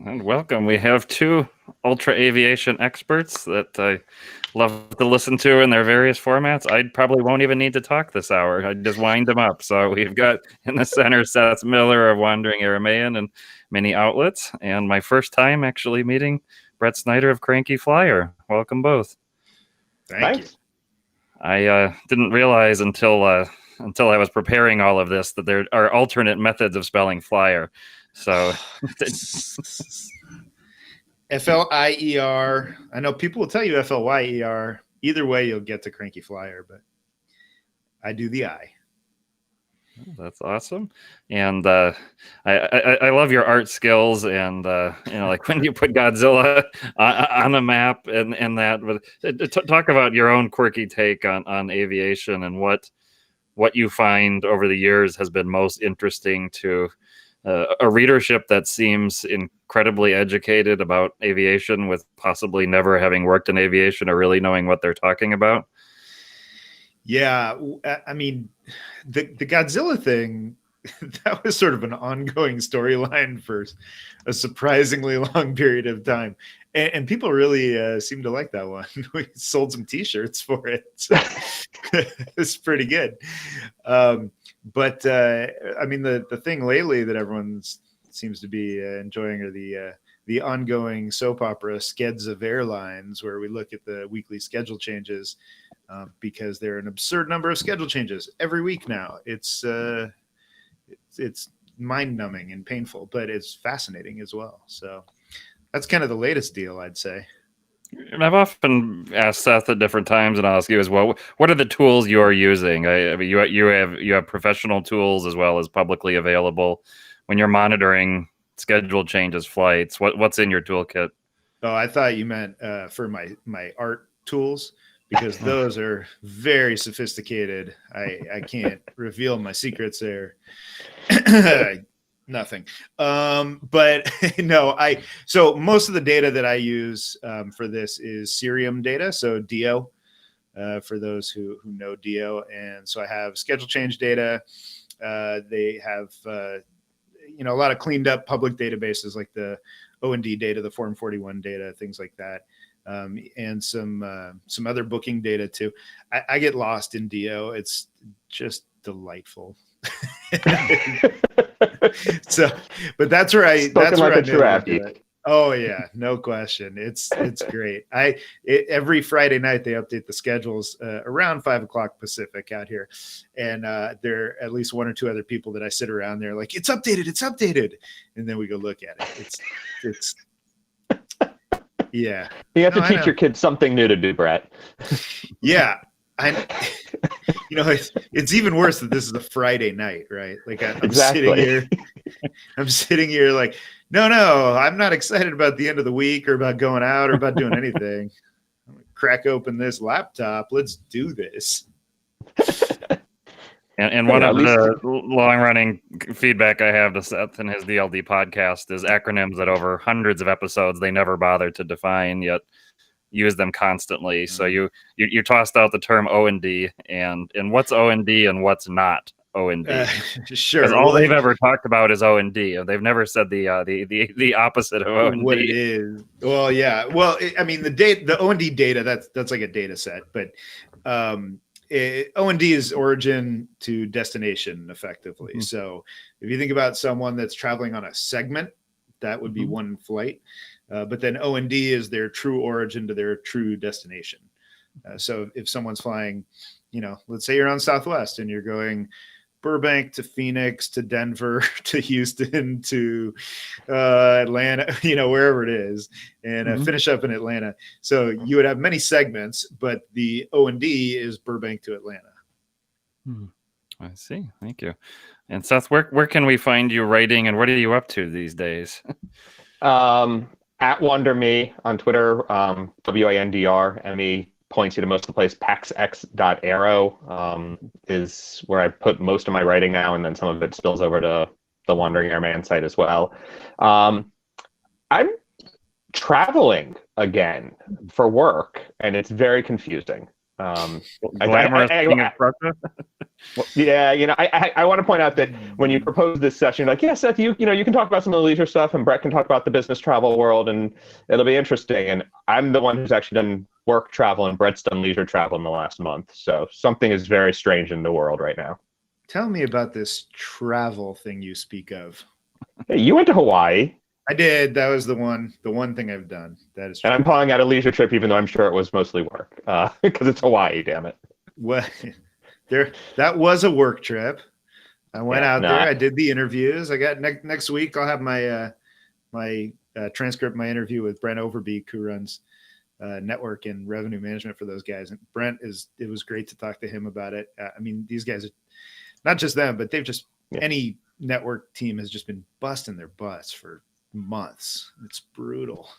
And welcome. We have two ultra aviation experts that I love to listen to in their various formats. I probably won't even need to talk this hour. I just wind them up. So we've got in the center Seth Miller of Wandering Aramean and many outlets, and my first time actually meeting Brett Snyder of Cranky Flier. Welcome both. Thank you. I didn't realize until I was preparing all of this that there are alternate methods of spelling Flier. So Flier. I know people will tell you Flyer. Either way, you'll get to Cranky Flier, but I do the I. That's awesome, and I love your art skills, and like when you put Godzilla on a map and that. But talk about your own quirky take on aviation and what you find over the years has been most interesting to a readership that seems incredibly educated about aviation, with possibly never having worked in aviation or really knowing what they're talking about. Yeah, I mean, the Godzilla thing, that was sort of an ongoing storyline for a surprisingly long period of time. And people really seem to like that one. We sold some T-shirts for it. So it's pretty good. But I mean, the thing lately that everyone seems to be enjoying are the ongoing soap opera Skeds of Airlines, where we look at the weekly schedule changes because there are an absurd number of schedule changes every week now. It's mind-numbing and painful, but it's fascinating as well. So that's kind of the latest deal, I'd say. And I've often asked Seth at different times, and I'll ask you as well, what are the tools you're using? I mean, you have professional tools as well as publicly available. When you're monitoring schedule changes, flights, what's in your toolkit? Oh, I thought you meant for my art tools, because those are very sophisticated. I can't reveal my secrets there. Nothing. But no, so most of the data that I use for this is Cerium data. So DO, for those who know DO. And so I have schedule change data. They have, a lot of cleaned up public databases like the O&D data, the Form 41 data, things like that. And some other booking data too. I get lost in DO. It's just delightful. So, but that's where I. That's where I. Oh yeah, no question. It's great. Every Friday night they update the schedules around 5 o'clock Pacific out here, and there are at least one or two other people that I sit around there like it's updated, and then we go look at it. It's. Yeah. You have to teach your kids something new to do, Brett. Yeah. It's even worse that this is a Friday night, right? Like I'm exactly. sitting here like, no, I'm not excited about the end of the week or about going out or about doing anything. I'm gonna crack open this laptop. Let's do this. And one of the long-running feedback I have to Seth and his DLD podcast is acronyms that over hundreds of episodes they never bothered to define, yet use them constantly. So you tossed out the term O&D, and what's O&D and what's not O&D? Sure. Because all they've ever talked about is O&D. They've never said the opposite of O&D. What it is. Well, yeah. Well, the O&D data, that's like a data set, but O&D is origin to destination, effectively. Mm-hmm. So if you think about someone that's traveling on a segment, that would be one flight. But then O&D is their true origin to their true destination. So if someone's flying, let's say you're on Southwest and you're going Burbank to Phoenix to Denver to Houston to Atlanta, wherever it is, and finish up in Atlanta. So you would have many segments, but the O&D is Burbank to Atlanta. I see. Thank you. And Seth, where can we find you writing, and what are you up to these days? At WonderMe on Twitter, WANDRME points you to most of the place. paxx.aero is where I put most of my writing now, and then some of it spills over to the Wandering Airman site as well. I'm traveling again for work, and it's very confusing. Glamorous King of Prussia. Yeah, I want to point out that when you proposed this session, you're like, yeah, Seth, you can talk about some of the leisure stuff, and Brett can talk about the business travel world, and it'll be interesting. And I'm the one who's actually done work travel, and Brett's done leisure travel in the last month. So something is very strange in the world right now. Tell me about this travel thing you speak of. Hey, you went to Hawaii. I did. That was the one thing I've done. That is true. And I'm calling out a leisure trip, even though I'm sure it was mostly work, because it's Hawaii, damn it. Well, that was a work trip. I went out there. I did the interviews. I got next week. I'll have my transcript, my interview with Brent Overbeek, who runs network and revenue management for those guys. And it was great to talk to him about it. I mean, these guys, are not just them, but they've just any network team has just been busting their butts for months. It's brutal.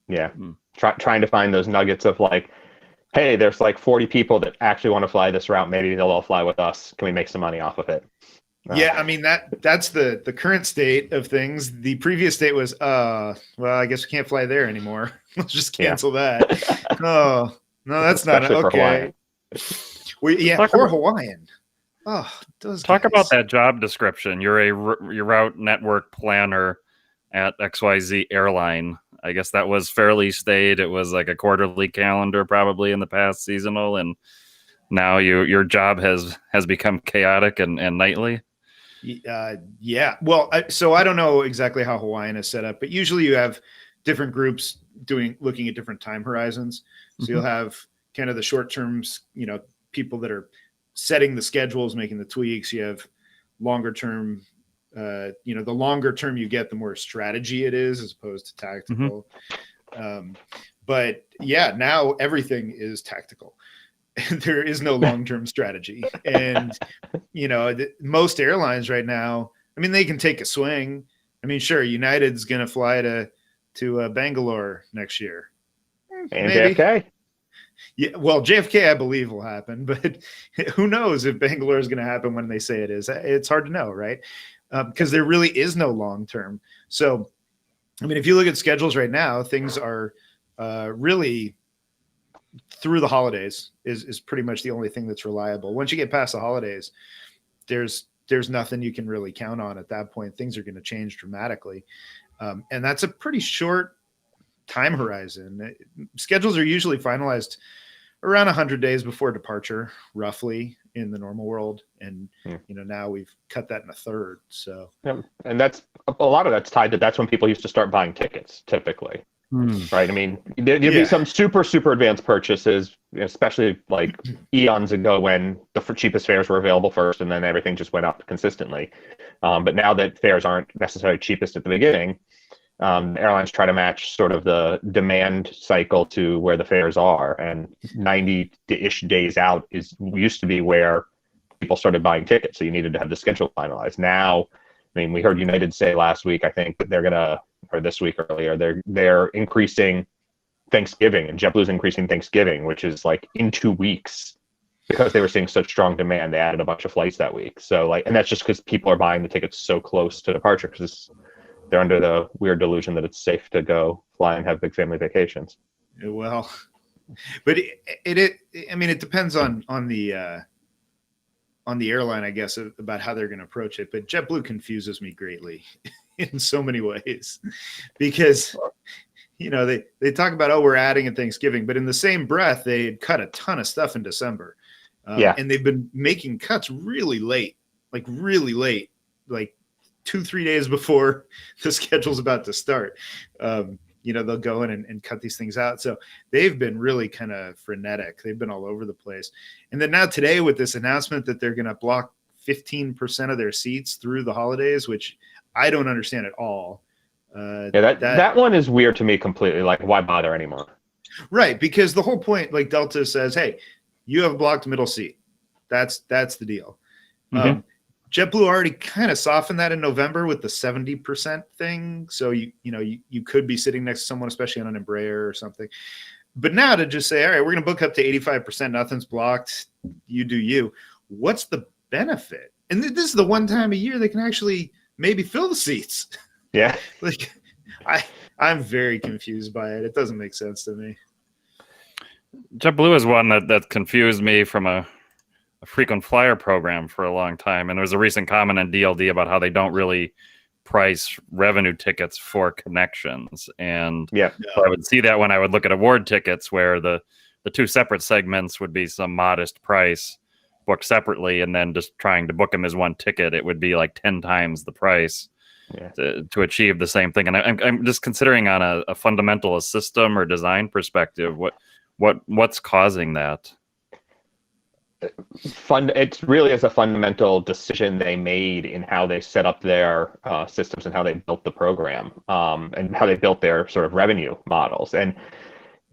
Yeah. Trying to find those nuggets of like, hey, there's like 40 people that actually want to fly this route. Maybe they'll all fly with us. Can we make some money off of it? Yeah, I mean that's the current state of things. The previous state was, well, I guess we can't fly there anymore. Let's just cancel that. Oh no, that's not okay. Poor Hawaiian. Oh, those Talk guys. about that job description. You're a route network planner at XYZ Airline. I guess that was fairly staid. It was like a quarterly calendar, probably in the past, seasonal, and now your job has become chaotic and nightly. Yeah. Well, so I don't know exactly how Hawaiian is set up, but usually you have different groups looking at different time horizons. So you'll have kind of the short terms, people that are setting the schedules, making the tweaks. You have longer term. The longer term you get, the more strategy it is as opposed to tactical. But yeah, now everything is tactical. There is no long-term strategy. And, most airlines right now, I mean, they can take a swing. I mean, sure, United's going to fly to Bangalore next year. And maybe. JFK. Yeah, well, JFK, I believe, will happen. But who knows if Bangalore is going to happen when they say it is. It's hard to know, right? Because there really is no long-term. So, I mean, if you look at schedules right now, things are really through the holidays is pretty much the only thing that's reliable. Once you get past the holidays, there's nothing you can really count on at that point. Things are going to change dramatically. And that's a pretty short time horizon. Schedules are usually finalized around 100 days before departure, roughly, in the normal world. And, now we've cut that in a third. So, and that's a lot of that's tied to that's when people used to start buying tickets, typically. Right. I mean, there'd be some super advanced purchases, especially like eons ago when the cheapest fares were available first, and then everything just went up consistently. But now that fares aren't necessarily cheapest at the beginning, airlines try to match sort of the demand cycle to where the fares are, and 90-ish days out used to be where people started buying tickets. So you needed to have the schedule finalized. Now, I mean, we heard United say last week, I think, that they're gonna, or this week earlier, they're increasing Thanksgiving, and JetBlue's increasing Thanksgiving, which is like in 2 weeks, because they were seeing such strong demand. They added a bunch of flights that week. So and that's just because people are buying the tickets so close to departure, because they're under the weird delusion that it's safe to go fly and have big family vacations. Well, but it depends on the airline, I guess, about how they're going to approach it. But JetBlue confuses me greatly in so many ways, because, they talk about, we're adding at Thanksgiving, but in the same breath, they had cut a ton of stuff in December. And they've been making cuts really late, like 2-3 days before the schedule's about to start. They'll go in and cut these things out. So they've been really kind of frenetic. They've been all over the place. And then now today with this announcement that they're going to block 15% of their seats through the holidays, which I don't understand at all. That one is weird to me completely. Like, why bother anymore? Right. Because the whole point, like Delta says, hey, you have a blocked middle seat. That's the deal. JetBlue already kind of softened that in November with the 70% thing. So you could be sitting next to someone, especially on an Embraer or something. But now to just say, all right, we're going to book up to 85%, nothing's blocked, you do you. What's the benefit? And this is the one time a year they can actually maybe fill the seats. Yeah. I'm very confused by it. It doesn't make sense to me. JetBlue is one that confused me from a frequent flyer program for a long time. And there was a recent comment on DLD about how they don't really price revenue tickets for connections. And Yeah. so I would see that when I would look at award tickets, where the two separate segments would be some modest price booked separately, and then just trying to book them as one ticket, it would be like 10 times the price to achieve the same thing. And I'm just considering on a fundamental system or design perspective, what's causing that? It really is a fundamental decision they made in how they set up their systems and how they built the program, and how they built their sort of revenue models. And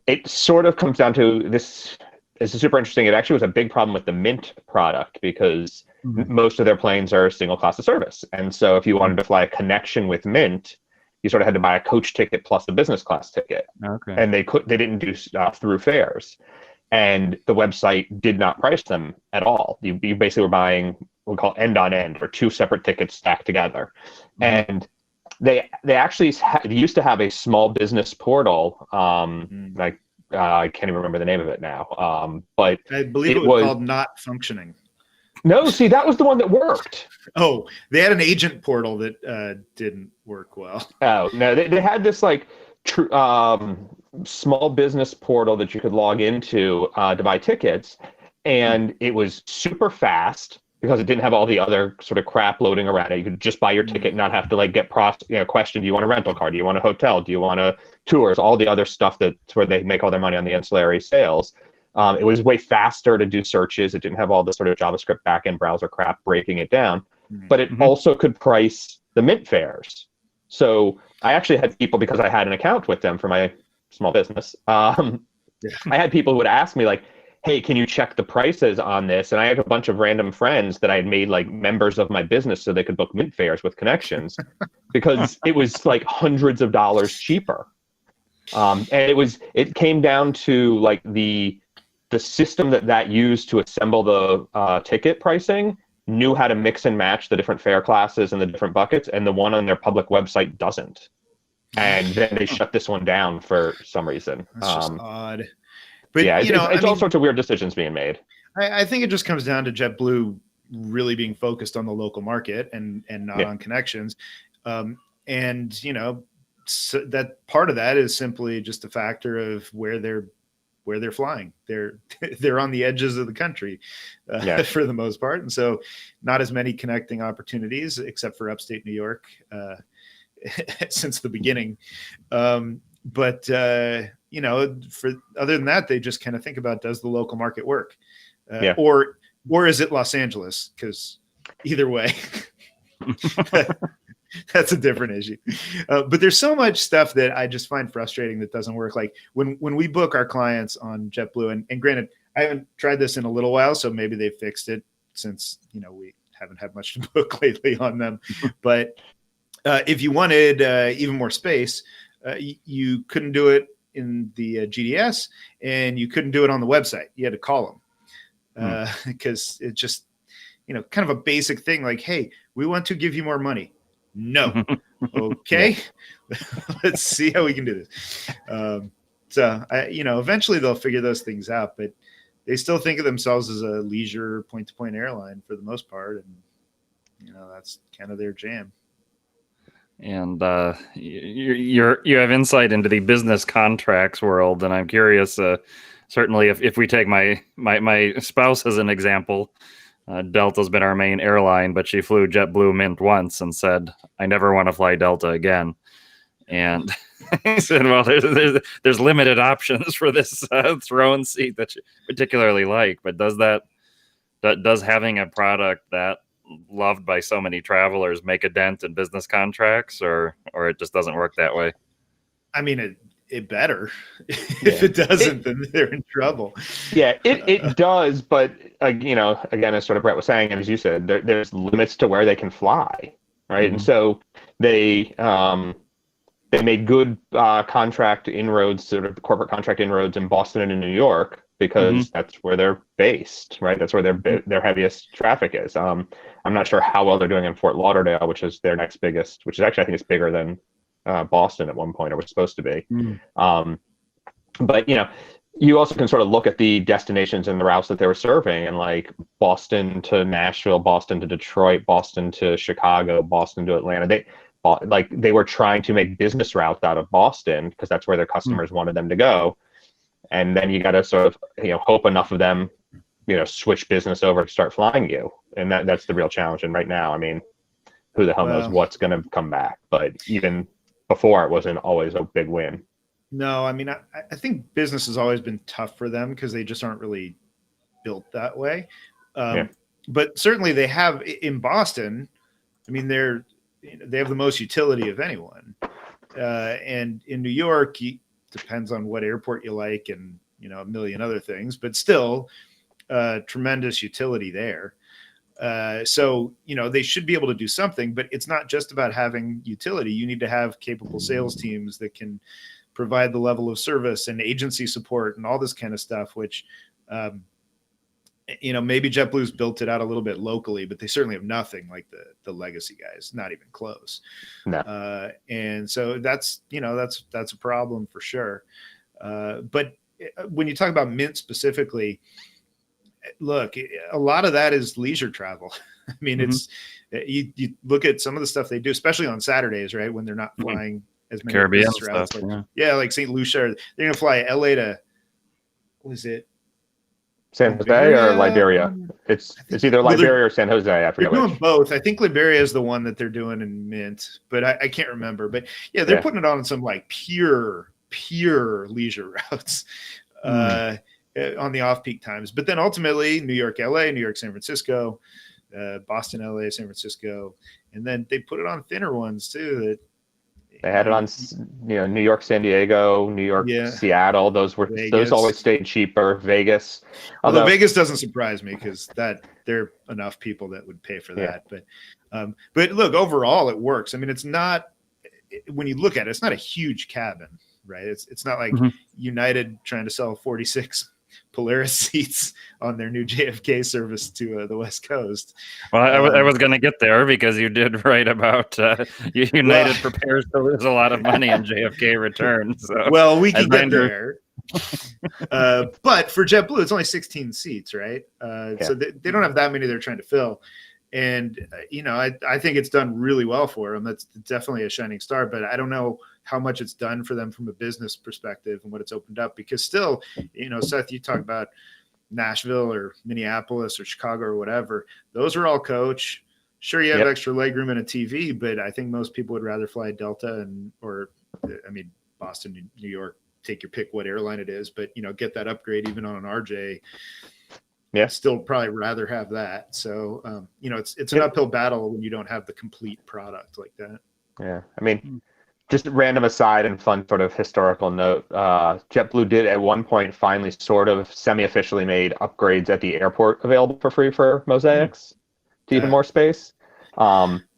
it sort of comes down to this. This is super interesting. It actually was a big problem with the Mint product, because most of their planes are single class of service. And so if you wanted to fly a connection with Mint, you sort of had to buy a coach ticket plus the business class ticket. Okay. And they didn't do through fares. And the website did not price them at all. You basically were buying what we call end on end, or two separate tickets stacked together. And they actually used to have a small business portal, like I can't even remember the name of it now. But I believe it was called Not Functioning. No, see, that was the one that worked. Oh, they had an agent portal that didn't work well. Oh no, they had this like small business portal that you could log into to buy tickets, and it was super fast because it didn't have all the other sort of crap loading around it. You could just buy your ticket and not have to like get questioned. Do you want a rental car? Do you want a hotel? Do you want a tours? All the other stuff that's where they make all their money on the ancillary sales. It was way faster to do searches. It didn't have all the sort of JavaScript backend browser crap breaking it down, but it also could price the Mint fares. So I actually had people, because I had an account with them for my small business. I had people who would ask me like, hey, can you check the prices on this? And I had a bunch of random friends that I had made like members of my business so they could book Mint fares with connections, because it was like hundreds of dollars cheaper. And it came down to like the system that used to assemble the ticket pricing knew how to mix and match the different fare classes and the different buckets, and the one on their public website doesn't. And then they shut this one down for some reason. That's just odd. But yeah, it's all sorts of weird decisions being made. I think it just comes down to JetBlue really being focused on the local market and not on connections. And so that part of that is simply just a factor of where they're flying. They're on the edges of the country for the most part, and so not as many connecting opportunities except for upstate New York since the beginning. But for other than that, they just kind of think about, does the local market work, or is it Los Angeles? Because either way. That's a different issue. But there's so much stuff that I just find frustrating that doesn't work. Like when we book our clients on JetBlue, and granted, I haven't tried this in a little while, so maybe they fixed it since, we haven't had much to book lately on them. But if you wanted even more space, you couldn't do it in the GDS, and you couldn't do it on the website. You had to call them because it just, kind of a basic thing like, hey, we want to give you more money. No. Okay. Let's see how we can do this. So eventually they'll figure those things out, but they still think of themselves as a leisure point-to-point airline for the most part. And, that's kind of their jam. And you have insight into the business contracts world. And I'm curious, certainly if we take my spouse as an example, Delta's been our main airline, but she flew JetBlue Mint once and said, I never want to fly Delta again. And he said, well, there's limited options for this throne seat that you particularly like. But does having a product that loved by so many travelers make a dent in business contracts, or it just doesn't work that way? I mean, it better. If it doesn't, then they're in trouble. Yeah, it does, but again, as sort of Brett was saying, and as you said, there's limits to where they can fly, right? And so they made good contract inroads, sort of corporate contract inroads in Boston and in New York, because that's where they're based, right? That's where their heaviest traffic is. I'm not sure how well they're doing in Fort Lauderdale, which is their next biggest, which is actually, I think it's bigger than Boston at one point, or was supposed to be. But you also can sort of look at the destinations and the routes that they were serving, and like Boston to Nashville, Boston to Detroit, Boston to Chicago, Boston to Atlanta. They were trying to make business routes out of Boston because that's where their customers wanted them to go. And then you got to sort of, hope enough of them, switch business over to start flying you. And that's the real challenge. And right now, I mean, who the hell knows what's going to come back? But even before, it wasn't always a big win. No, I mean, I think business has always been tough for them because they just aren't really built that way. But certainly they have in Boston. I mean, they have the most utility of anyone. And in New York, depends on what airport you like and, a million other things, but still tremendous utility there. So, they should be able to do something, but it's not just about having utility. You need to have capable sales teams that can provide the level of service and agency support and all this kind of stuff, which, maybe JetBlue's built it out a little bit locally, but they certainly have nothing like the legacy guys, not even close. No. And so that's a problem for sure. But when you talk about Mint specifically, look, a lot of that is leisure travel. I mean, it's you look at some of the stuff they do, especially on Saturdays, right? When they're not flying as many Caribbean routes. stuff. Like St. Lucia. They're going to fly LA to, what is it? San Jose or Liberia? It's either Liberia or San Jose. I forget they're which. doing both. I think Liberia is the one that they're doing in Mint, but I can't remember. But yeah, they're putting it on some like pure leisure routes on the off-peak times. But then ultimately, New York, LA, New York, San Francisco, Boston, LA, San Francisco, and then they put it on thinner ones too. They had it on, New York, San Diego, New York, Seattle. Those always stayed cheaper. Vegas, although Vegas doesn't surprise me because there are enough people that would pay for that. But look, overall, it works. I mean, it's not, when you look at it, it's not a huge cabin, right? It's not like United trying to sell 46 Polaris seats on their new JFK service to the West Coast. Well, I was going to get there because you did write about United prepares to lose a lot of money on JFK return. So well, we can get there. But for JetBlue, it's only 16 seats, right? So they don't have that many they're trying to fill. And, I think it's done really well for them. That's definitely a shining star, but I don't know how much it's done for them from a business perspective and what it's opened up, because still, Seth, you talk about Nashville or Minneapolis or Chicago or whatever. Those are all coach. Sure, you have extra legroom and a TV, but I think most people would rather fly Delta or Boston, New York, take your pick what airline it is, but, get that upgrade even on an RJ. Still probably rather have that. So, it's an uphill battle when you don't have the complete product like that. Yeah. I mean, just a random aside and fun sort of historical note. JetBlue did at one point finally sort of semi-officially made upgrades at the airport available for free for mosaics to even more space.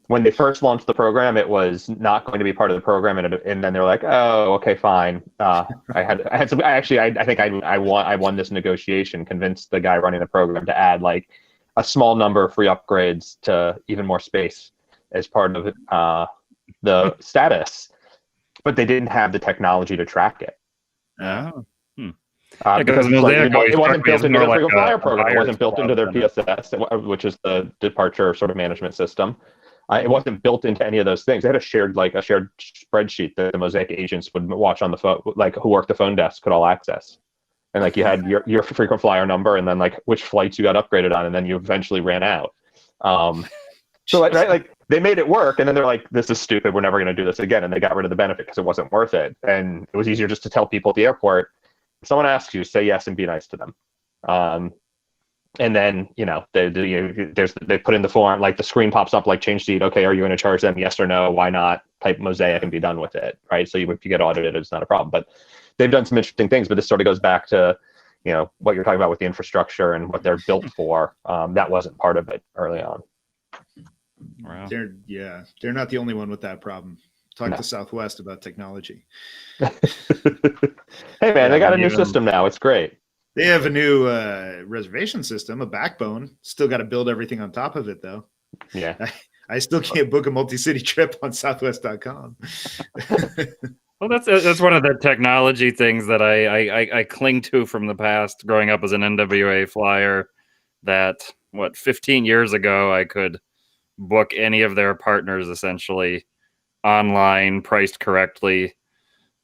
When they first launched the program, it was not going to be part of the program, and then they're like, "Oh, okay, fine." I think I won this negotiation, convinced the guy running the program to add like a small number of free upgrades to even more space as part of the status, but they didn't have the technology to track it. Because it wasn't built into their frequent flyer program. It wasn't built into their PSS, which is the departure sort of management system. It wasn't built into any of those things. They had a shared spreadsheet that the Mosaic agents would watch on the phone, like who worked the phone desk could all access. And like you had your frequent flyer number and then like which flights you got upgraded on, and then you eventually ran out. So like they made it work, and then they're like, this is stupid, we're never going to do this again. And they got rid of the benefit because it wasn't worth it. And it was easier just to tell people at the airport, if someone asks you, say yes and be nice to them. And then, they put in the form, like the screen pops up, like change seat. Okay, are you going to charge them? Yes or no? Why not? Type Mosaic and be done with it, right? So if you get audited, it's not a problem. But they've done some interesting things. But this sort of goes back to, what you're talking about with the infrastructure and what they're built for. That wasn't part of it early on. Wow. They're not the only one with that problem. Talk to Southwest about technology. Hey man, they got a new system now. It's great. They have a new reservation system, a backbone. Still got to build everything on top of it, though. Yeah. I still can't book a multi-city trip on Southwest.com. Well, that's one of the technology things that I cling to from the past. Growing up as an NWA flyer, that 15 years ago I could book any of their partners essentially online, priced correctly,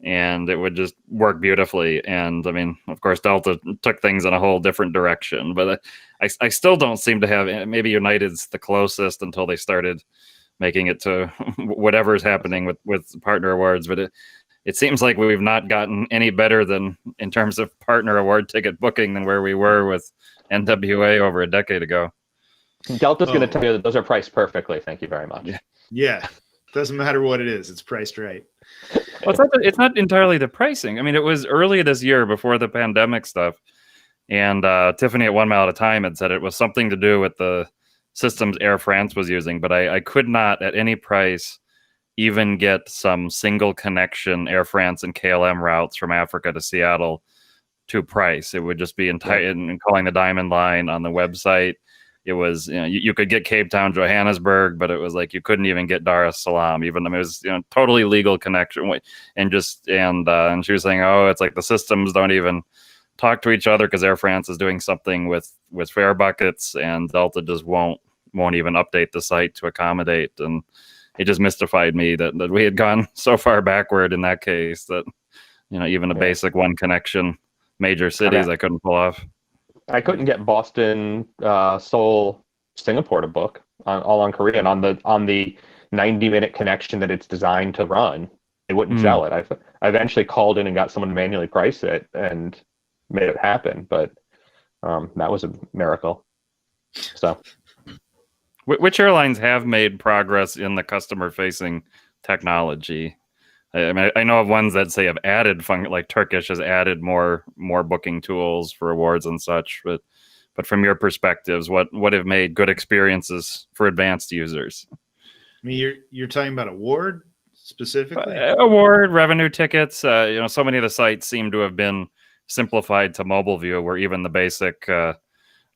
and it would just work beautifully. And I mean, of course, Delta took things in a whole different direction, but I still don't seem to have. Maybe United's the closest until they started making it to whatever's happening with partner awards, but it seems like we've not gotten any better than in terms of partner award ticket booking than where we were with NWA over a decade ago. Delta's going to tell you that those are priced perfectly. Thank you very much. Yeah. Doesn't matter what it is. It's priced right. Well, it's not entirely the pricing. I mean, it was early this year before the pandemic stuff. And Tiffany at 1 Mile at a Time had said it was something to do with the systems Air France was using. But I could not at any price even get some single connection Air France and KLM routes from Africa to Seattle to price. It would just be and calling the Diamond Line on the website. It was, you could get Cape Town, Johannesburg, but it was like you couldn't even get Dar es Salaam, even though it was, totally legal connection. And she was saying, oh, it's like the systems don't even talk to each other because Air France is doing something with fare buckets, and Delta just won't even update the site to accommodate. And it just mystified me that we had gone so far backward in that case that, even a basic one connection, major cities, I couldn't pull off. I couldn't get Boston, Seoul, Singapore to book all on Korean on the 90-minute connection that it's designed to run. They wouldn't sell it. I eventually called in and got someone to manually price it and made it happen, but that was a miracle. So, which airlines have made progress in the customer-facing technology? I mean, I know of ones that say have added like Turkish has added more booking tools for awards and such. But from your perspectives, what have made good experiences for advanced users? I mean, you're talking about award specifically? Award, revenue tickets. So many of the sites seem to have been simplified to mobile view, where even the basic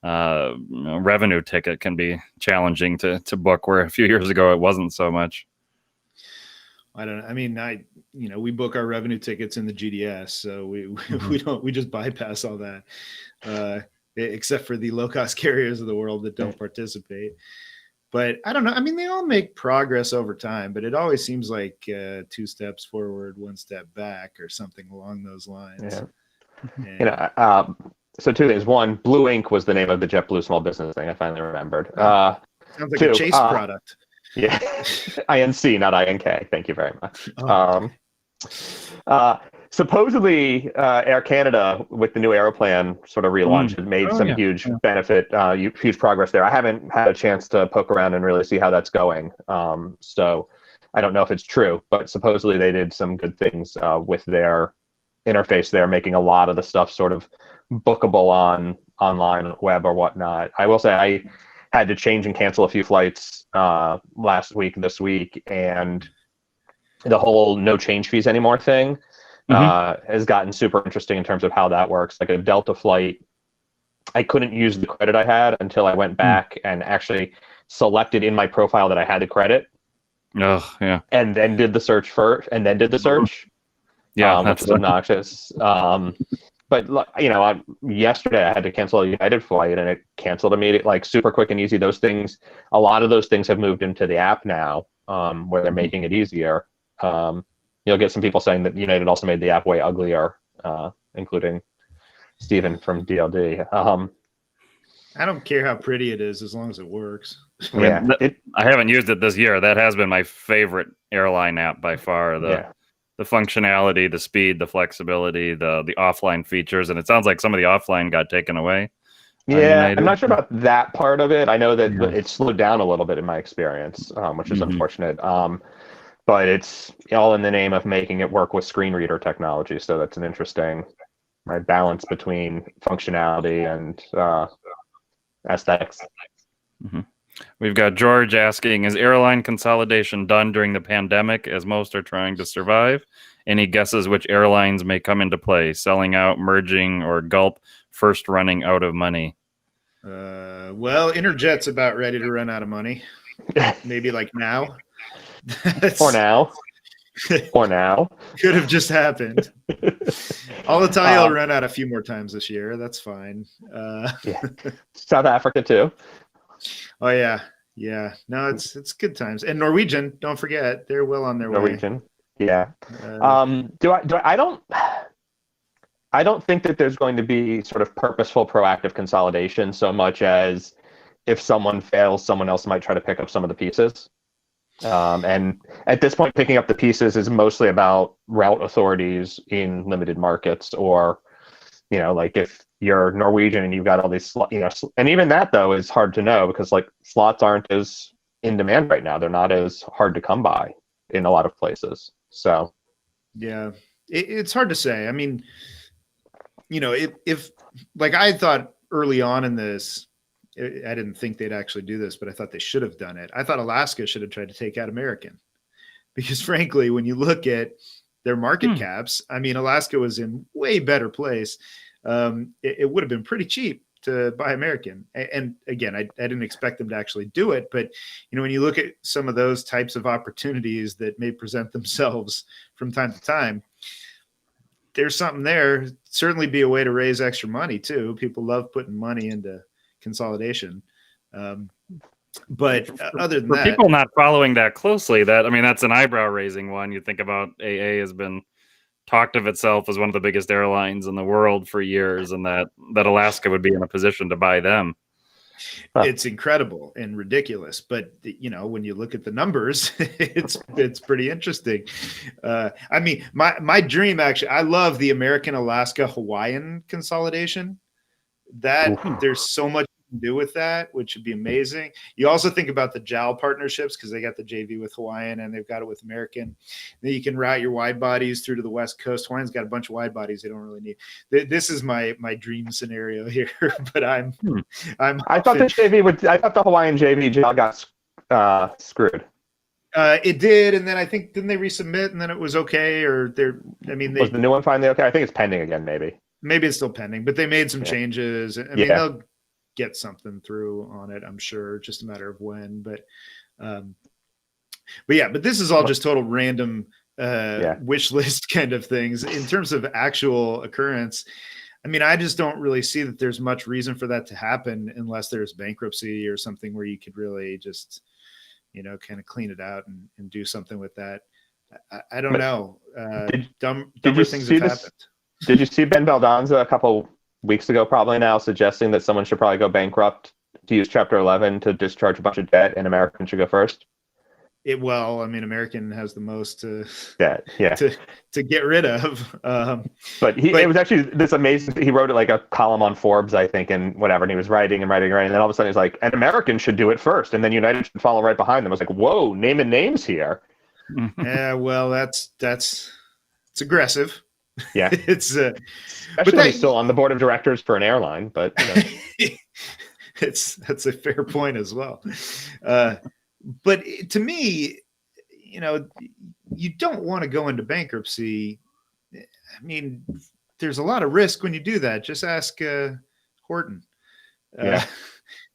revenue ticket can be challenging to book, where a few years ago it wasn't so much. I don't know. I mean, we book our revenue tickets in the GDS, so we just bypass all that, except for the low cost carriers of the world that don't participate. But I don't know. I mean, they all make progress over time, but it always seems like 2 steps forward, 1 step back, or something along those lines. Yeah. So 2 things. 1, Blue Ink was the name of the JetBlue small business thing. I finally remembered. Sounds like 2, a Chase product. Yeah, INC, not INK. Thank you very much. Supposedly, Air Canada, with the new Aeroplan sort of relaunch, has made some huge benefit, huge progress there. I haven't had a chance to poke around and really see how that's going. So I don't know if it's true, but supposedly they did some good things with their interface there, making a lot of the stuff sort of bookable online, web, or whatnot. I will say I had to change and cancel a few flights this week, and the whole no change fees anymore thing has gotten super interesting in terms of how that works. Like a Delta flight, I couldn't use the credit I had until I went back and actually selected in my profile that I had the credit. Oh, yeah. And then did the search first, and then did the search. Yeah, which is obnoxious. But yesterday I had to cancel a United flight, and it canceled immediately, like super quick and easy. Those things, a lot of those things have moved into the app now, where they're making it easier. You'll get some people saying that United also made the app way uglier, including Steven from DLD. I don't care how pretty it is as long as it works. Yeah, I haven't used it this year. That has been my favorite airline app by far. The functionality, the speed, the flexibility, the offline features, and it sounds like some of the offline got taken away. Yeah, I'm not sure about that part of it. I know that it slowed down a little bit in my experience, which is unfortunate. But it's all in the name of making it work with screen reader technology. So that's an interesting balance between functionality and aesthetics. We've got George asking, is airline consolidation done during the pandemic as most are trying to survive? Any guesses which airlines may come into play? Selling out, merging, or Gulp first running out of money? Well, Interjet's about ready to run out of money. Maybe like now. For now. For now. Could have just happened. Alitalia will run out a few more times this year. That's fine. Yeah. South Africa too. Oh yeah. Yeah. No, it's good times. And Norwegian, don't forget, they're well on their way. Norwegian. Yeah. I don't think that there's going to be sort of purposeful, proactive consolidation so much as if someone fails, someone else might try to pick up some of the pieces. And at this point, picking up the pieces is mostly about route authorities in limited markets, or, like if you're Norwegian and you've got all these, and even that though is hard to know because like slots aren't as in demand right now. They're not as hard to come by in a lot of places. So, yeah, it's hard to say. I mean, if like I thought early on in this, I didn't think they'd actually do this, but I thought they should have done it. I thought Alaska should have tried to take out American because frankly, when you look at their market caps, I mean, Alaska was in way better place. It would have been pretty cheap to buy American. And again, I didn't expect them to actually do it, but when you look at some of those types of opportunities that may present themselves from time to time, there's something there. Certainly be a way to raise extra money too. People love putting money into consolidation. But other than for that, people not following that closely, that's an eyebrow raising one. You think about AA has been talked of itself as one of the biggest airlines in the world for years, and that Alaska would be in a position to buy them. It's incredible and ridiculous, but when you look at the numbers, it's pretty interesting. I mean, my dream actually, I love the American, Alaska, Hawaiian consolidation. There's so much you can do with that, which would be amazing. You also think about the JAL partnerships because they got the JV with Hawaiian and they've got it with American. Then you can route your wide bodies through to the West Coast. Hawaiian's got a bunch of wide bodies they don't really need. This is my dream scenario here, but I thought the Hawaiian JV JAL got screwed. It did, and then I think didn't they resubmit, and then it was okay, or was the new one finally okay? I think it's pending again, maybe. Maybe it's still pending, but they made some changes. I mean, they'll get something through on it, I'm sure, just a matter of when. But this is all just total random wish list kind of things. In terms of actual occurrence, I mean, I just don't really see that there's much reason for that to happen unless there's bankruptcy or something where you could really just, kind of clean it out and do something with that. I don't know. Dumber things have happened. Did you see Ben Valdanza a couple weeks ago, probably now, suggesting that someone should probably go bankrupt to use Chapter 11 to discharge a bunch of debt, and American should go first? American has the most to get rid of. But it was actually this amazing. He wrote it like a column on Forbes, I think, and whatever. And he was writing, and then all of a sudden he's like, "And American should do it first, and then United should follow right behind them." I was like, "Whoa, naming names here." Yeah, well, it's aggressive. Yeah, it's especially when he's still on the board of directors for an airline. But that's a fair point as well. But to me, you don't want to go into bankruptcy. I mean, there's a lot of risk when you do that. Just ask Horton.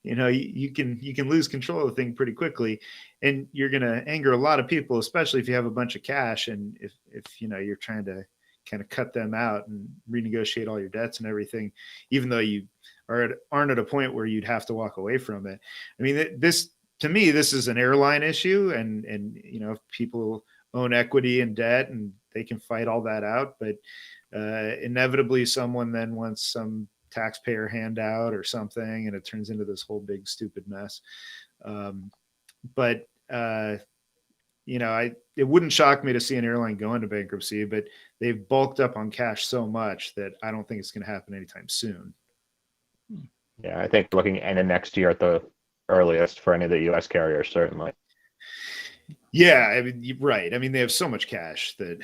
You can lose control of the thing pretty quickly, and you're going to anger a lot of people, especially if you have a bunch of cash and if you're trying to kind of cut them out and renegotiate all your debts and everything, even though you aren't at a point where you'd have to walk away from it. I mean, to me, this is an airline issue, and if people own equity and debt, and they can fight all that out, but inevitably someone then wants some taxpayer handout or something, and it turns into this whole big stupid mess. It wouldn't shock me to see an airline go into bankruptcy, but they've bulked up on cash so much that I don't think it's going to happen anytime soon. Yeah, I think looking into next year at the earliest for any of the U.S. carriers, certainly. Yeah, I mean, right. I mean, they have so much cash that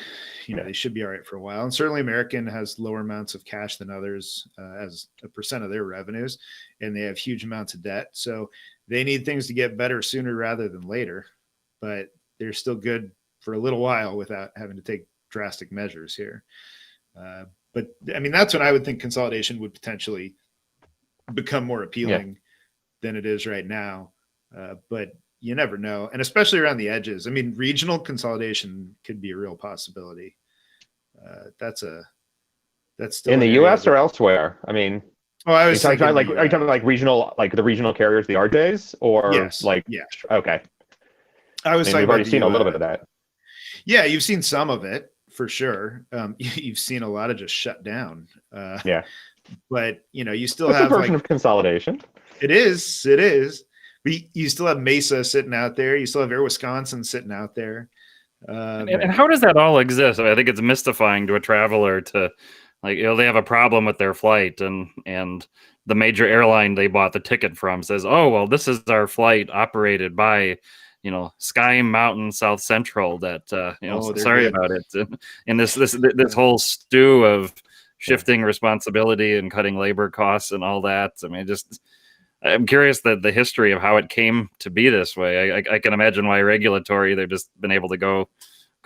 they should be all right for a while. And certainly American has lower amounts of cash than others as a percent of their revenues, and they have huge amounts of debt. So they need things to get better sooner rather than later. But they're still good for a little while without having to take drastic measures here. But I mean, that's when I would think consolidation would potentially become more appealing than it is right now. But you never know. And especially around the edges. I mean, regional consolidation could be a real possibility. That's still in the an area US or elsewhere. I mean, Oh, I was thinking like, are you talking like regional, like the regional carriers, the RJs, or Yes. like, Yeah. okay. I was We've already seen a little bit of that. Yeah, you've seen some of it for sure. You've seen a lot of just shut down. Yeah. But you still That's have a version of consolidation. It is. But you still have Mesa sitting out there. You still have Air Wisconsin sitting out there. And how does that all exist? I mean, I think it's mystifying to a traveler to, like, they have a problem with their flight, and the major airline they bought the ticket from says, "Oh, well, this is our flight operated by, Sky Mountain South Central." That sorry good. about it. And this whole stew of shifting responsibility and cutting labor costs and all that. I mean, I'm curious that the history of how it came to be this way. I can imagine why regulatory they've just been able to go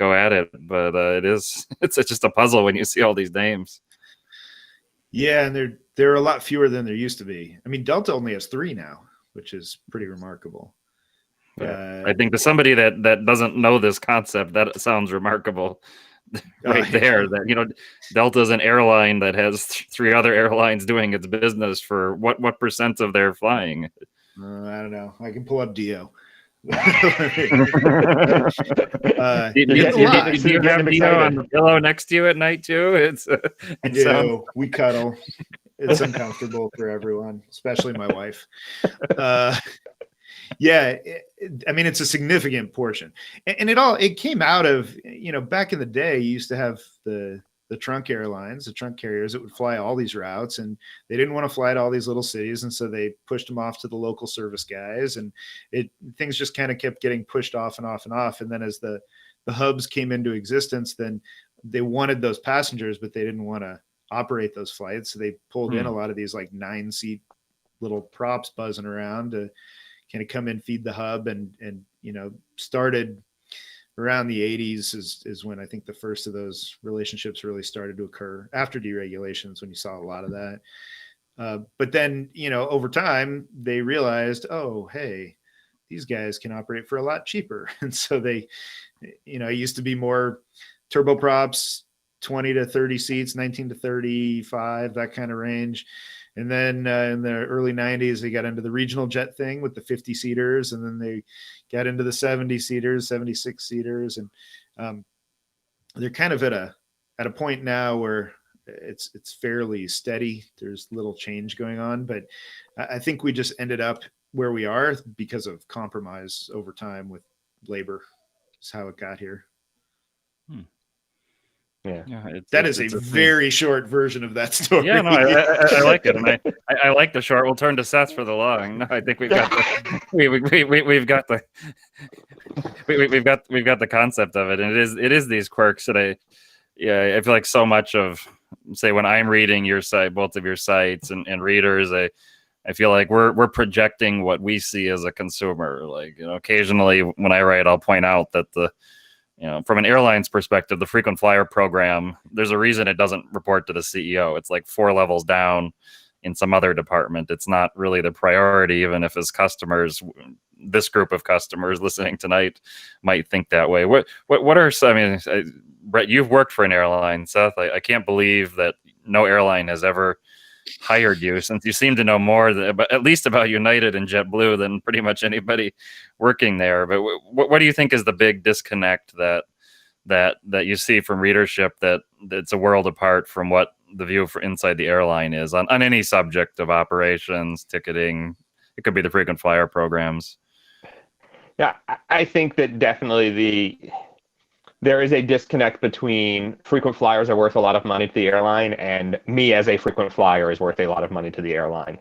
at it, but it's just a puzzle when you see all these names. Yeah, and there are a lot fewer than there used to be. I mean, Delta only has 3 now, which is pretty remarkable. I think to somebody that doesn't know this concept, that sounds remarkable. Right there, that Delta's an airline that has 3 other airlines doing its business for what percent of their flying? I don't know. I can pull up Dio. Do you have Dio on the pillow next to you at night too? I do. We cuddle. It's uncomfortable for everyone, especially my wife. Yeah, I mean, it's a significant portion, and it came out of, back in the day, you used to have the trunk airlines, the trunk carriers that would fly all these routes, and they didn't want to fly to all these little cities, and so they pushed them off to the local service guys, and things just kind of kept getting pushed off and off and off, and then as the hubs came into existence, then they wanted those passengers, but they didn't want to operate those flights, so they pulled in a lot of these like 9-seat little props buzzing around to kind of come in, feed the hub, and started around the 80s is when I think the first of those relationships really started to occur, after deregulations, when you saw a lot of that. But then, over time, they realized, oh, hey, these guys can operate for a lot cheaper. And so they, it used to be more turboprops, 20 to 30 seats, 19 to 35, that kind of range. And then in the early 90s, they got into the regional jet thing with the 50-seaters, and then they got into the 70-seaters, 76-seaters, and they're kind of at a point now where it's fairly steady. There's little change going on, but I think we just ended up where we are because of compromise over time with labor. Is how it got here. Yeah, that is a very short version of that story. Yeah, no, I like it, and I like the short. We'll turn to Seth for the long. No, I think we've got we've got the concept of it, and it is these quirks that I feel like so much of, say, when I'm reading your site, both of your sites, and readers, I feel like we're projecting what we see as a consumer. Like, occasionally when I write, I'll point out that from an airline's perspective, the frequent flyer program, there's a reason it doesn't report to the CEO. It's like 4 levels down in some other department. It's not really the priority, even if his customers, this group of customers listening tonight, might think that way. What are some, I mean, Brett, you've worked for an airline. Seth, I can't believe that no airline has ever hired you, since you seem to know more at least about United and JetBlue than pretty much anybody working there. But what do you think is the big disconnect that you see from readership, that's a world apart from what the view for inside the airline is on any subject of operations, ticketing? It could be the frequent flyer programs. Yeah, I think that definitely there is a disconnect between frequent flyers are worth a lot of money to the airline, and me as a frequent flyer is worth a lot of money to the airline.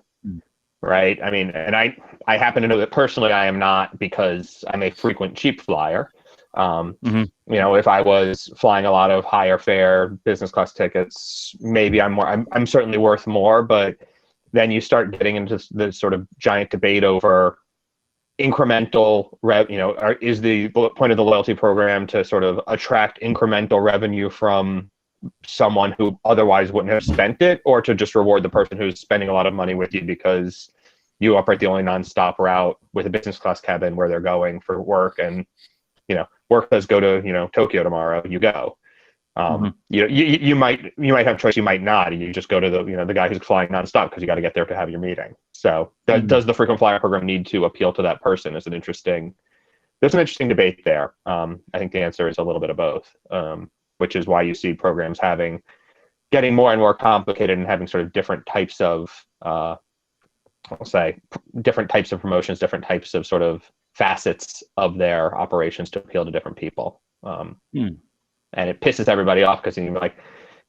Right? I mean, and I happen to know that personally I am not, because I'm a frequent cheap flyer. If I was flying a lot of higher fare business class tickets, maybe I'm certainly worth more, but then you start getting into the sort of giant debate over incremental is the point of the loyalty program to sort of attract incremental revenue from someone who otherwise wouldn't have spent it, or to just reward the person who's spending a lot of money with you because You operate the only nonstop route with a business class cabin where they're going for work, and work says go to Tokyo tomorrow, you go. You might have choice, you might not, and you just go to the guy who's flying nonstop because you got to get there to have your meeting. So does the frequent flyer program need to appeal to that person? There's an interesting debate there. I think the answer is a little bit of both, which is why you see programs getting more and more complicated and having sort of different types of different types of promotions, different types of sort of facets of their operations to appeal to different people. And it pisses everybody off because you're like,